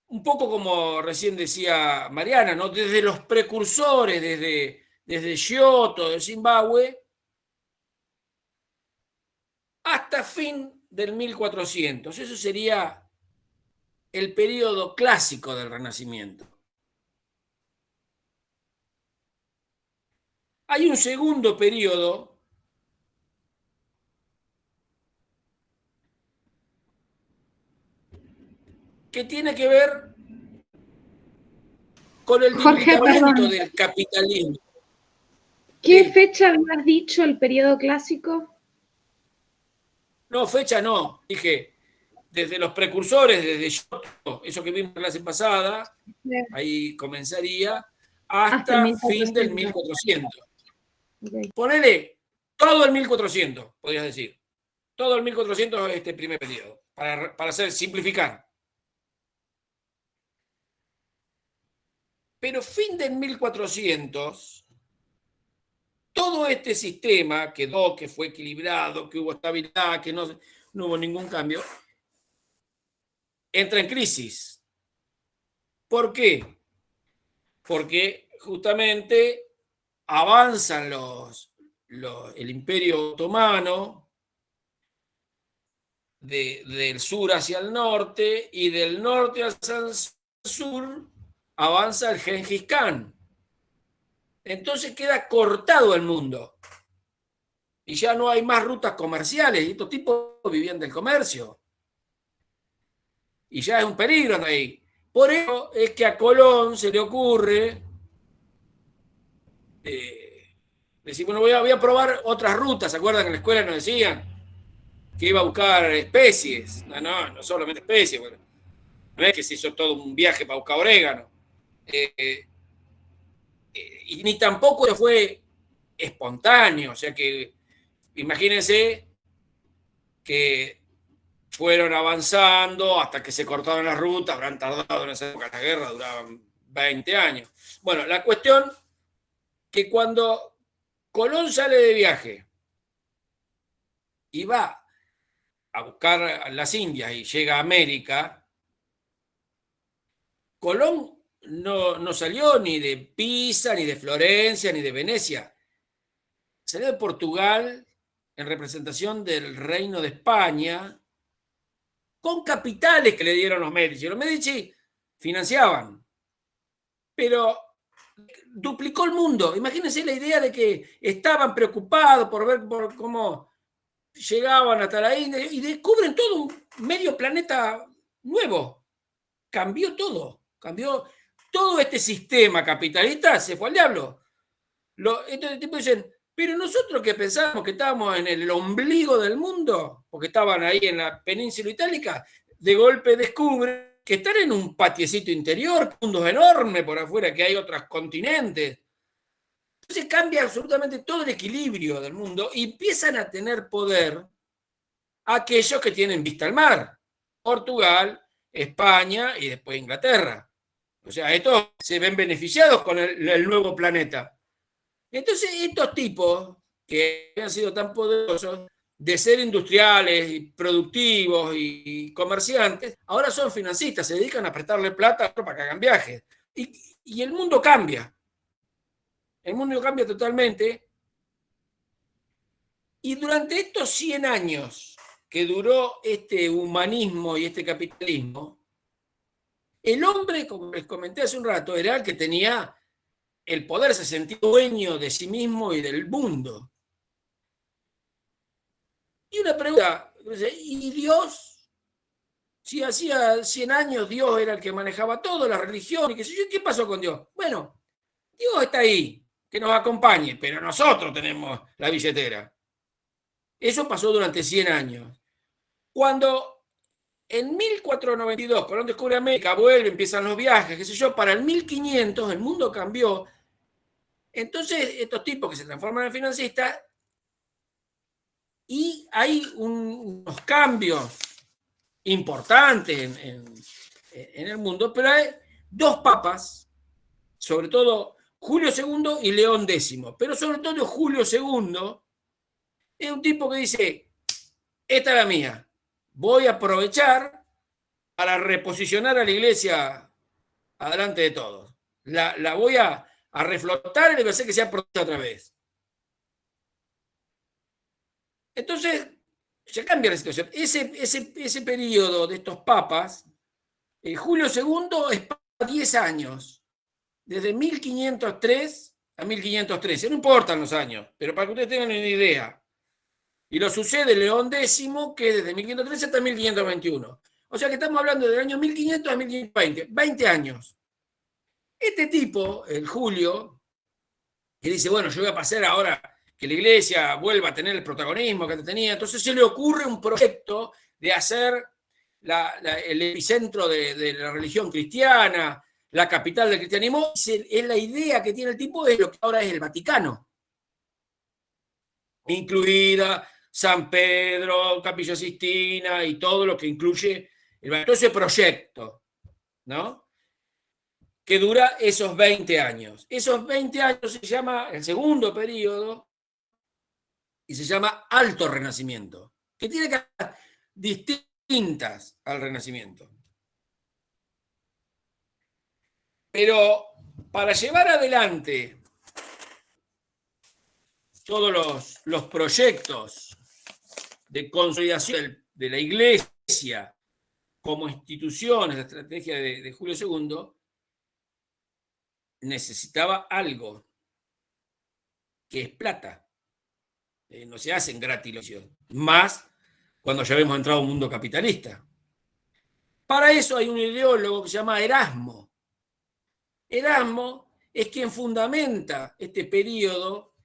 un poco como recién decía Mariana, ¿no? Desde los precursores, desde Giotto, de Zimbabue, hasta fin del 1400. Eso sería el periodo clásico del Renacimiento. Hay un segundo periodo que tiene que ver con el Jorge, debilitamiento perdón. del capitalismo. ¿Qué Sí. fecha habías dicho el periodo clásico? No, fecha no. Dije, desde los precursores, desde Giotto, eso que vimos la clase pasada, ahí comenzaría, Hasta el hasta fin del 1400. 1400. Okay. Ponele todo el 1400, podrías decir. Todo el 1400 es este primer periodo, para simplificar. Pero fin del 1400, todo este sistema quedó, que fue equilibrado, que hubo estabilidad, que no hubo ningún cambio, entra en crisis. ¿Por qué? Porque justamente avanzan el Imperio Otomano del sur hacia el norte y del norte hacia el sur avanza el Gengis Khan. Entonces queda cortado el mundo y ya no hay más rutas comerciales y estos tipos vivían del comercio y ya es un peligro ahí. Por eso es que a Colón se le ocurre decir, bueno, voy a probar otras rutas. ¿Se acuerdan que en la escuela nos decían que iba a buscar especies? No solamente especies. Bueno, no es que se hizo todo un viaje para buscar orégano. Y ni tampoco fue espontáneo. O sea que imagínense que fueron avanzando hasta que se cortaron las rutas, habrán tardado en esa época, las guerras duraban 20 años. Bueno, la cuestión que cuando Colón sale de viaje y va a buscar las Indias y llega a América, Colón no salió ni de Pisa, ni de Florencia, ni de Venecia. Salió de Portugal en representación del Reino de España, con capitales que le dieron los Medici. Los Medici financiaban, pero duplicó el mundo. Imagínense la idea de que estaban preocupados por ver cómo llegaban hasta la India y descubren todo un medio planeta nuevo. Cambió todo. Cambió todo este sistema capitalista, se fue al diablo. Estos tipos dicen, pero nosotros que pensábamos que estábamos en el ombligo del mundo, porque estaban ahí en la península itálica, de golpe descubren que están en un patiecito interior, mundos enormes por afuera, que hay otros continentes. Entonces cambia absolutamente todo el equilibrio del mundo y empiezan a tener poder aquellos que tienen vista al mar. Portugal, España y después Inglaterra. O sea, estos se ven beneficiados con el nuevo planeta. Entonces, estos tipos que han sido tan poderosos de ser industriales y productivos y comerciantes, ahora son financistas, se dedican a prestarle plata para que hagan viajes. Y el mundo cambia. El mundo cambia totalmente. Y durante estos 100 años que duró este humanismo y este capitalismo, el hombre, como les comenté hace un rato, era el que tenía el poder, se sentía dueño de sí mismo y del mundo. Y una pregunta, ¿y Dios? Si hacía 100 años Dios era el que manejaba todo, la religión y qué sé yo, ¿qué pasó con Dios? Bueno, Dios está ahí, que nos acompañe, pero nosotros tenemos la billetera. Eso pasó durante 100 años. Cuando en 1492 Colón descubre América, vuelve, empiezan los viajes, qué sé yo, para el 1500 el mundo cambió. Entonces, estos tipos que se transforman en financistas, y hay unos cambios importantes en el mundo, pero hay dos papas, sobre todo Julio II y León X, pero sobre todo Julio II es un tipo que dice, esta es la mía, voy a aprovechar para reposicionar a la iglesia adelante de todos. La voy a reflotar y le voy a hacer que sea protesta otra vez. Entonces, se cambia la situación. Ese periodo de estos papas, Julio II es papa 10 años, desde 1503 a 1513. No importan los años, pero para que ustedes tengan una idea. Y lo sucede León X, que es desde 1513 hasta 1521. O sea que estamos hablando del año 1500 a 1520, 20 años. Este tipo, el Julio, que dice, bueno, yo voy a pasar ahora que la iglesia vuelva a tener el protagonismo que tenía, entonces se le ocurre un proyecto de hacer el epicentro de la religión cristiana, la capital del cristianismo. Es la idea que tiene el tipo de lo que ahora es el Vaticano, incluida San Pedro, Capilla Sistina y todo lo que incluye todo ese proyecto, ¿no? Que dura esos 20 años. Esos 20 años se llama el segundo periodo y se llama Alto Renacimiento, que tiene caras distintas al Renacimiento. Pero para llevar adelante todos los proyectos de consolidación de la Iglesia como institución, la estrategia de Julio II, necesitaba algo, que es plata. No se hacen gratis, más cuando ya hemos entrado a un mundo capitalista. Para eso hay un ideólogo que se llama Erasmo. Erasmo es quien fundamenta este periodo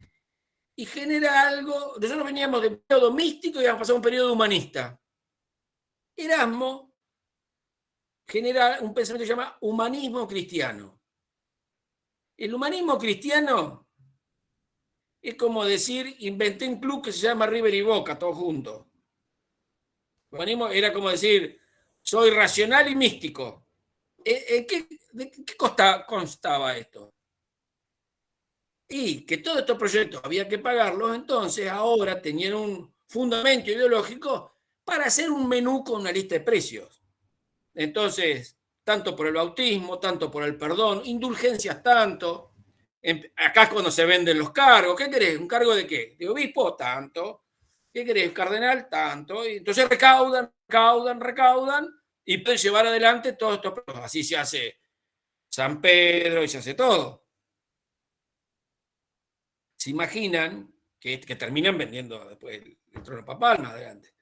y genera algo. Nosotros veníamos de un periodo místico y vamos a pasar a un periodo humanista. Erasmo genera un pensamiento que se llama humanismo cristiano. El humanismo cristiano es como decir, inventé un club que se llama River y Boca, todos juntos. El humanismo era como decir, soy racional y místico. ¿De qué constaba esto? Y que todos estos proyectos había que pagarlos, entonces ahora tenían un fundamento ideológico para hacer un menú con una lista de precios. Entonces, tanto por el bautismo, tanto por el perdón, indulgencias tanto. Acá es cuando se venden los cargos. ¿Qué querés? ¿Un cargo de qué? De obispo, tanto. ¿Qué querés? Cardenal, tanto. Y entonces recaudan y pueden llevar adelante todos estos proyectos. Así se hace San Pedro y se hace todo. Se imaginan que terminan vendiendo después el trono papal más adelante.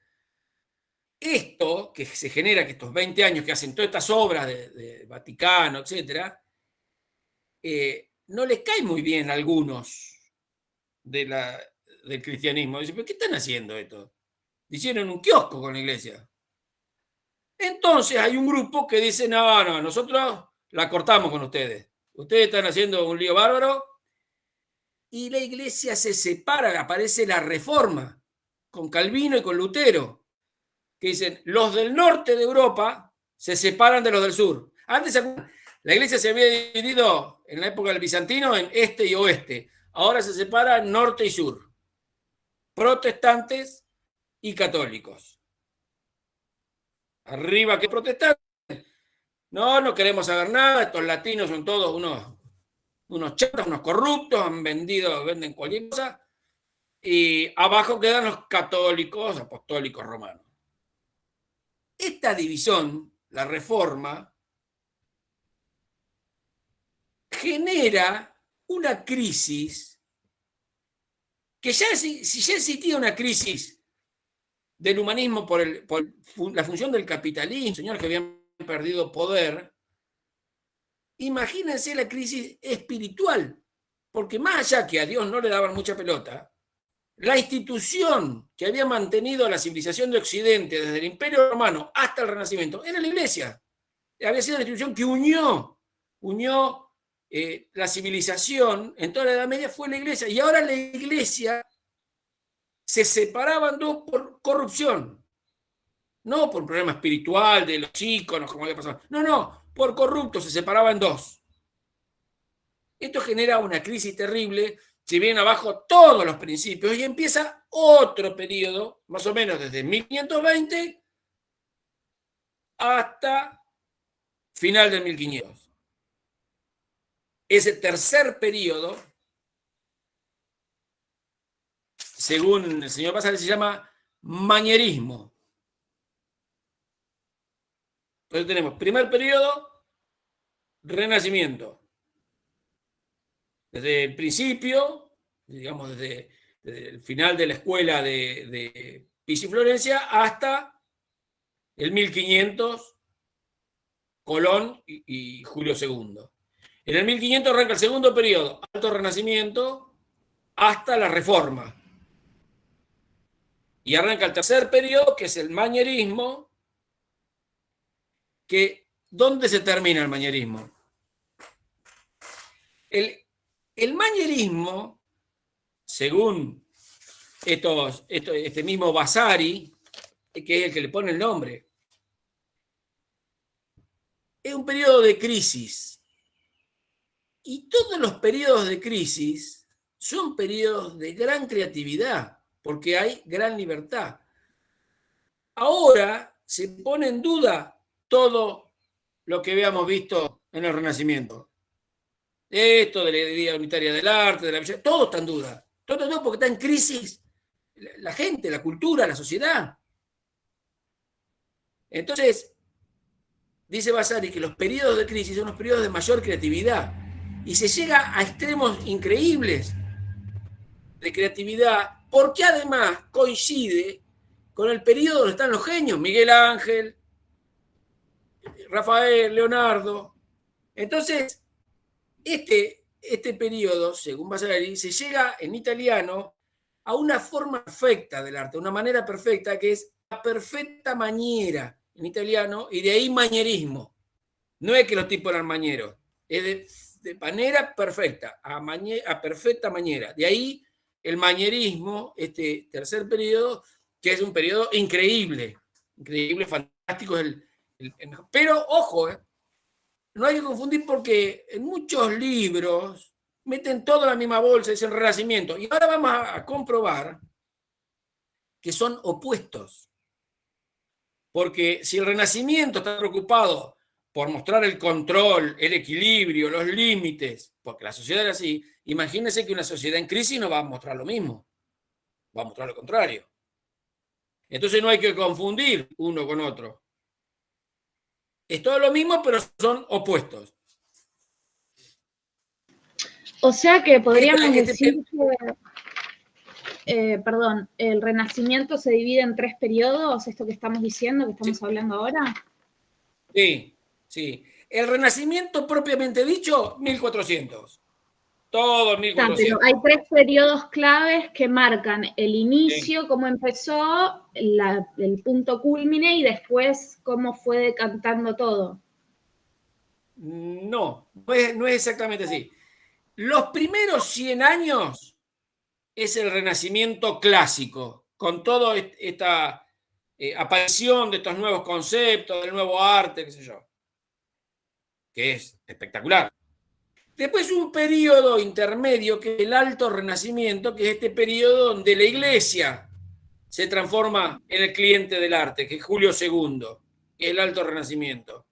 Esto que se genera, que estos 20 años que hacen todas estas obras de Vaticano, etcétera, no les cae muy bien a algunos del cristianismo. Dicen, ¿pero qué están haciendo esto? Hicieron un kiosco con la iglesia. Entonces hay un grupo que dice, no, nosotros la cortamos con ustedes. Ustedes están haciendo un lío bárbaro. Y la iglesia se separa, aparece la Reforma, con Calvino y con Lutero, que dicen, los del norte de Europa se separan de los del sur. Antes La iglesia se había dividido en la época del bizantino en este y oeste. Ahora se separa norte y sur. Protestantes y católicos. Arriba que protestantes. No queremos saber nada. Estos latinos son todos unos chatos, unos corruptos, venden cualquier cosa. Y abajo quedan los católicos, apostólicos romanos. Esta división, la reforma, genera una crisis que si ya existía una crisis del humanismo por la función del capitalismo, señores que habían perdido poder, imagínense la crisis espiritual, porque más allá que a Dios no le daban mucha pelota, la institución que había mantenido la civilización de Occidente desde el Imperio Romano hasta el Renacimiento era la Iglesia. Había sido la institución que unió la civilización en toda la Edad Media, fue la Iglesia. Y ahora la Iglesia se separaban dos por corrupción. No por un problema espiritual de los íconos, como había pasado. No, por corruptos se separaba en dos. Esto genera una crisis terrible, se vienen abajo todos los principios y empieza otro periodo, más o menos desde 1520 hasta final del 1500. Ese tercer periodo, según el señor Basari, se llama manierismo. Entonces tenemos primer periodo, Renacimiento. Desde el principio, digamos desde el final de la escuela de Pisa y Florencia hasta el 1500, Colón y Julio II. En el 1500 arranca el segundo periodo, Alto Renacimiento, hasta la Reforma. Y arranca el tercer periodo, que es el manierismo, que ¿dónde se termina el manierismo? El manierismo, según este mismo Vasari, que es el que le pone el nombre, es un periodo de crisis. Y todos los periodos de crisis son periodos de gran creatividad, porque hay gran libertad. Ahora se pone en duda todo lo que habíamos visto en el Renacimiento. Esto de la idea unitaria del arte, de la belleza, todo está en duda. Todo porque está en crisis la gente, la cultura, la sociedad. Entonces, dice Vasari que los periodos de crisis son los periodos de mayor creatividad. Y se llega a extremos increíbles de creatividad, porque además coincide con el periodo donde están los genios, Miguel Ángel, Rafael, Leonardo. Entonces, este periodo, según Vasari, se llega en italiano a una forma perfecta del arte, una manera perfecta que es la perfecta maniera en italiano, y de ahí manierismo. No es que los tipos eran mañeros, es de manera perfecta, a perfecta manera. De ahí el manierismo, este tercer periodo, que es un periodo increíble, fantástico. Pero, ojo, no hay que confundir porque en muchos libros meten todo en la misma bolsa, es el Renacimiento. Y ahora vamos a comprobar que son opuestos. Porque si el Renacimiento está preocupado por mostrar el control, el equilibrio, los límites, porque la sociedad era así, imagínense que una sociedad en crisis no va a mostrar lo mismo, va a mostrar lo contrario. Entonces no hay que confundir uno con otro. Es todo lo mismo, pero son opuestos. O sea que podríamos decir que, perdón, el Renacimiento se divide en 3 periodos, esto que estamos diciendo, que estamos hablando ahora. Sí. El Renacimiento propiamente dicho, 1400. Todo 1400. Pero hay 3 periodos claves que marcan el inicio, cómo empezó, el punto culmine y después cómo fue decantando todo. No es exactamente así. Los primeros 100 años es el Renacimiento clásico, con toda esta aparición de estos nuevos conceptos, del nuevo arte, qué sé yo. que es espectacular. Después un periodo intermedio, que es el Alto Renacimiento, que es este periodo donde la Iglesia se transforma en el cliente del arte, que es Julio II, que es el Alto Renacimiento.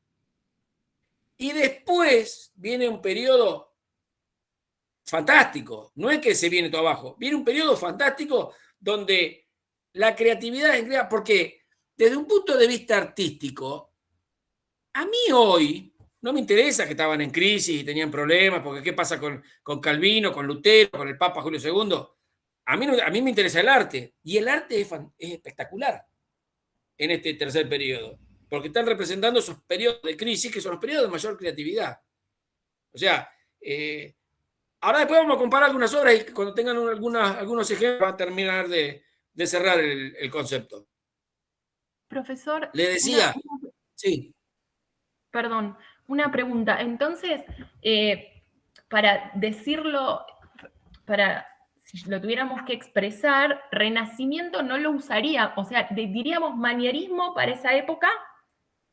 Y después viene un periodo fantástico, no es que se viene todo abajo, viene un periodo fantástico donde la creatividad es creada, porque desde un punto de vista artístico, a mí hoy no me interesa que estaban en crisis y tenían problemas, porque qué pasa con Calvino, con Lutero, con el Papa Julio II. A mí me interesa el arte, y el arte es espectacular en este tercer periodo, porque están representando esos periodos de crisis que son los periodos de mayor creatividad. O sea, ahora después vamos a comparar algunas obras y cuando tengan algunos ejemplos van a terminar de cerrar el concepto. Profesor, Le decía, sí. perdón, una pregunta. Entonces, para decirlo, si lo tuviéramos que expresar, Renacimiento no lo usaría, o sea, diríamos manierismo para esa época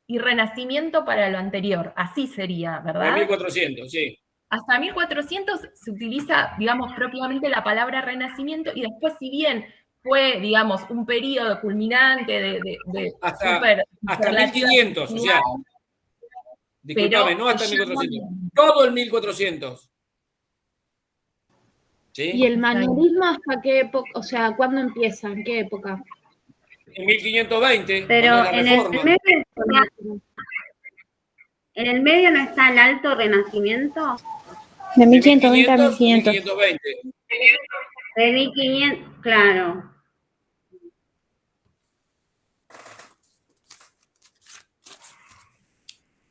y Renacimiento para lo anterior. Así sería, ¿verdad? De 1400, sí. Hasta 1400 se utiliza, digamos, propiamente la palabra Renacimiento, y después, si bien fue, digamos, un periodo culminante de hasta 1500, o sea, discúlpame, no hasta 1400, todo el 1400. ¿Sí? ¿Y el manierismo hasta qué época? O sea, ¿cuándo empieza? ¿En qué época? En 1520, pero la en reforma. En el medio no está el Alto Renacimiento. De 1520 a 1500, 1500. 1520. De 1500, claro.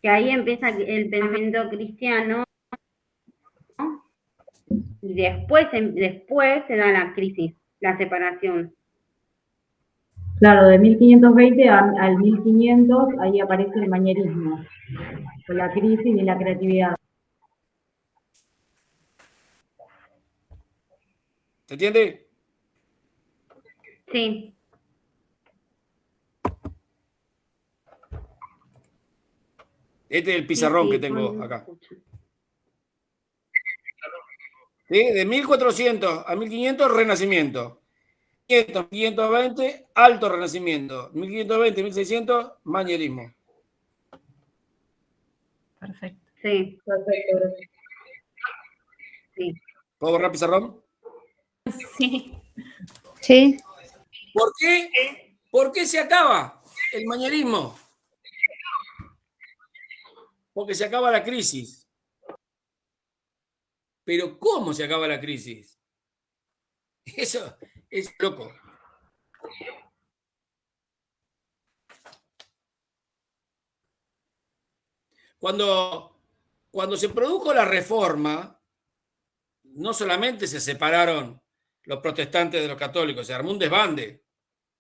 Que ahí empieza el pensamiento cristiano. Y después se da la crisis, la separación. Claro, de 1520 al 1500, ahí aparece el manierismo, con la crisis y la creatividad. ¿Se entiende? Sí. Este es el pizarrón que tengo acá. ¿Sí? De 1400 a 1500, Renacimiento. 500, 520, Alto Renacimiento. 1520, 1600, manierismo. Perfecto. Sí, perfecto. Sí. ¿Puedo borrar pizarrón? Sí. Sí. ¿Por qué? ¿Por qué se acaba el manierismo? Porque se acaba la crisis. Pero ¿cómo se acaba la crisis? Eso es loco. Cuando se produjo la reforma, no solamente se separaron los protestantes de los católicos, se armó un desbande.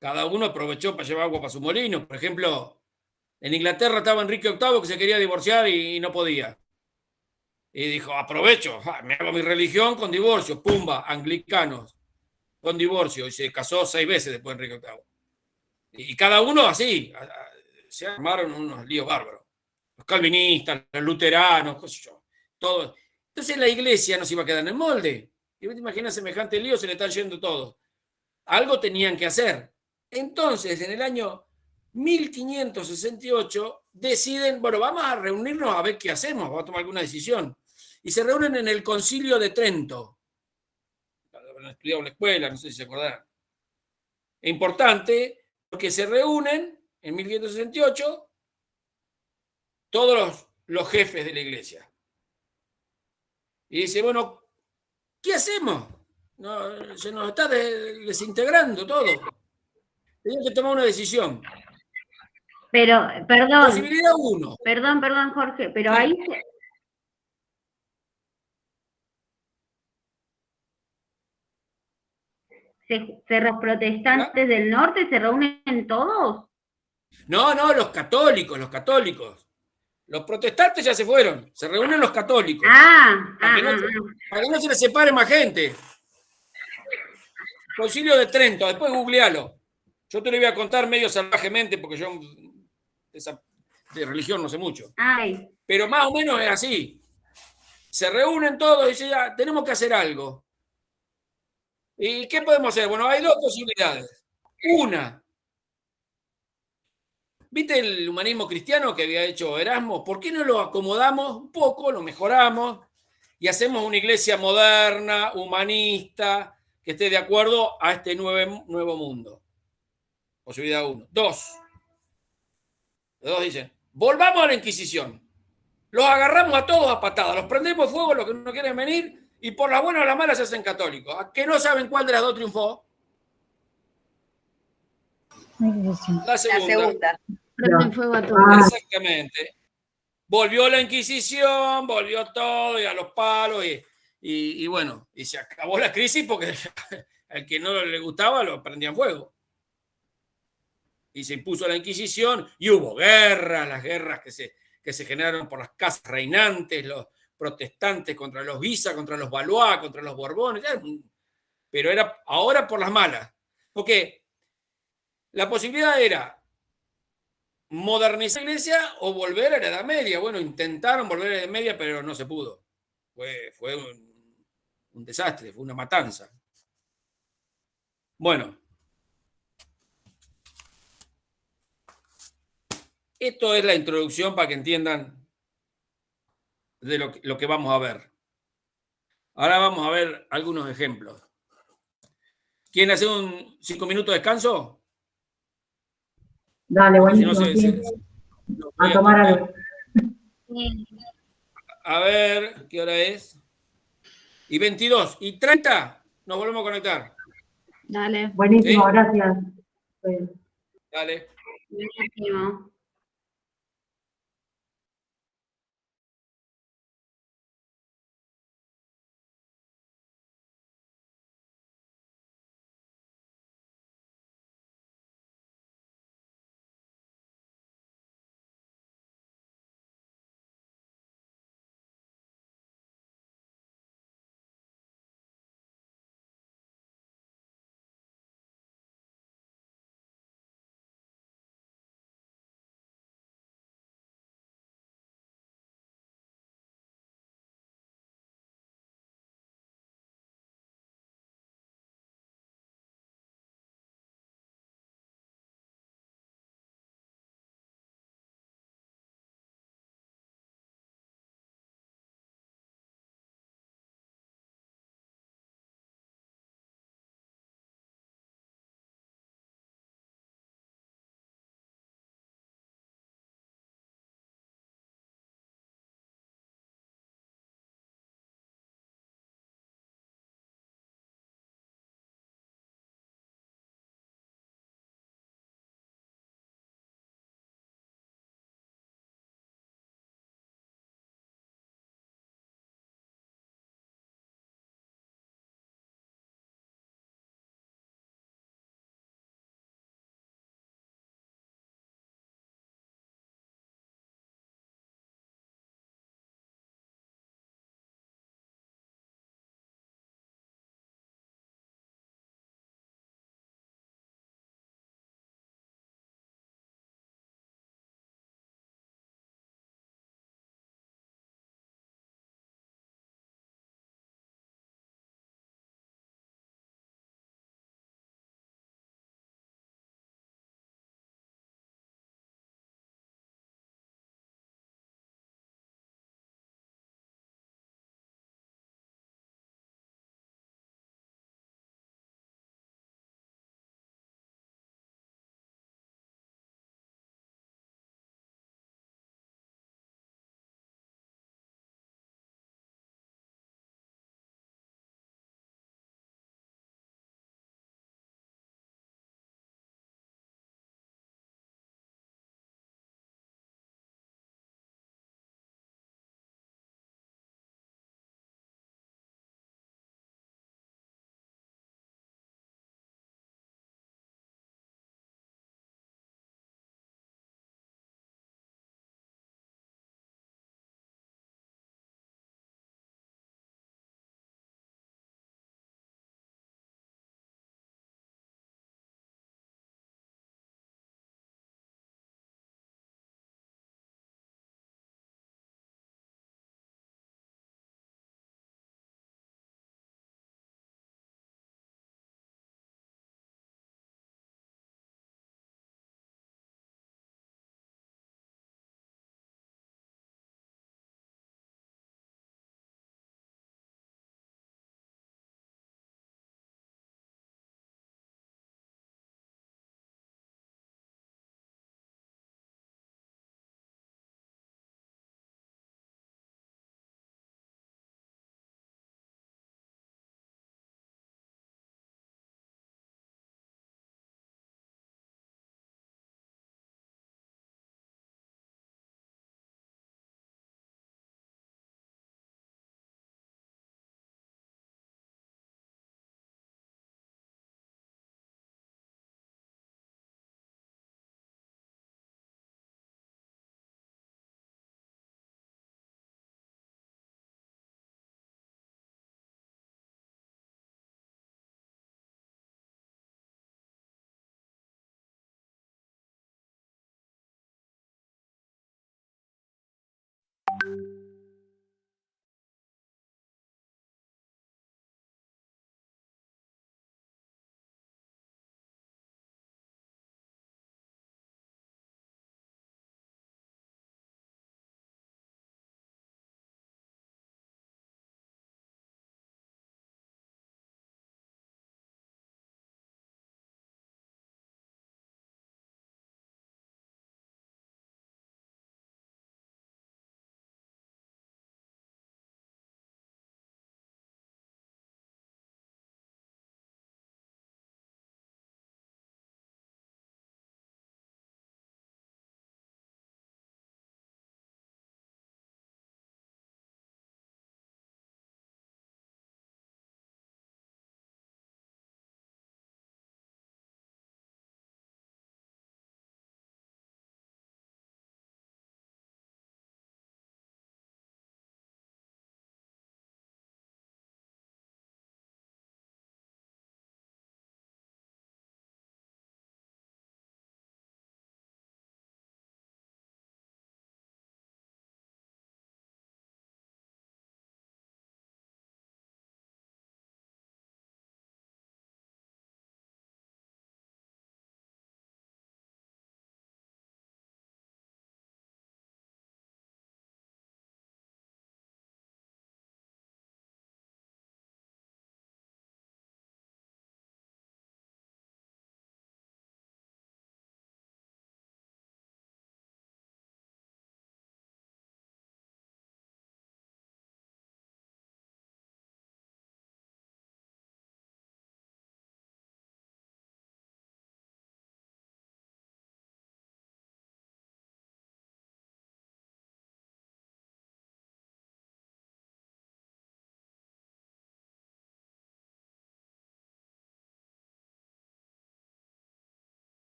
Cada uno aprovechó para llevar agua para su molino. Por ejemplo, en Inglaterra estaba Enrique VIII que se quería divorciar y no podía. Y dijo, aprovecho, me hago mi religión con divorcio, pumba, anglicanos, con divorcio. Y se casó 6 veces después de Enrique VIII. Y cada uno así, se armaron unos líos bárbaros. Los calvinistas, los luteranos, qué sé yo, todo. Entonces la iglesia no se iba a quedar en el molde. Y vos te imaginas semejante lío, se le están yendo todos. Algo tenían que hacer. Entonces, en el año 1568, deciden, bueno, vamos a reunirnos a ver qué hacemos, vamos a tomar alguna decisión. Y se reúnen en el Concilio de Trento. Han estudiado en la escuela, no sé si se acordarán. Es importante porque se reúnen en 1568 todos los jefes de la iglesia. Y dice, bueno, ¿qué hacemos? No, se nos está desintegrando todo. Tenían que tomar una decisión. Pero, perdón. Posibilidad 1. Perdón, Jorge, pero sí. ahí los protestantes del norte se reúnen todos. No, los católicos. Los protestantes ya se fueron, se reúnen los católicos. Para que no se les separe más gente. Concilio de Trento, después googlealo. Yo te lo voy a contar medio salvajemente porque yo de religión no sé mucho. Ay, Pero más o menos es así. Se reúnen todos y dicen, ya, tenemos que hacer algo. ¿Y qué podemos hacer? Bueno, hay dos posibilidades. Una, ¿viste el humanismo cristiano que había hecho Erasmo? ¿Por qué no lo acomodamos un poco, lo mejoramos y hacemos una iglesia moderna, humanista, que esté de acuerdo a este nuevo mundo? Posibilidad 1. 2. Los dos dicen, volvamos a la Inquisición. Los agarramos a todos a patadas, los prendemos fuego los que no quieren venir y por las buenas o las malas se hacen católicos. ¿A que no saben cuál de las dos triunfó? La segunda. Prenden fuego a todo. Exactamente. Volvió la Inquisición, volvió todo y a los palos y bueno, y se acabó la crisis porque al que no le gustaba lo prendían fuego. Y se impuso la Inquisición y hubo guerras, las guerras que se generaron por las casas reinantes, los protestantes contra los Guisa, contra los Valois, contra los Borbones, pero era ahora por las malas, porque la posibilidad era modernizar la iglesia o volver a la Edad Media. Bueno, intentaron volver a la Edad Media, pero no se pudo. Fue un desastre, fue una matanza. Bueno. Esto es la introducción para que entiendan de lo que vamos a ver. Ahora vamos a ver algunos ejemplos. ¿Quieren hacer un 5 minutos de descanso? Dale, Si buenísimo. no, Sí. A tomar algo. A ver, ¿qué hora es? Y 22. Y 30 nos volvemos a conectar. Dale. Buenísimo, ¿Sí? gracias. Dale. Buenísimo.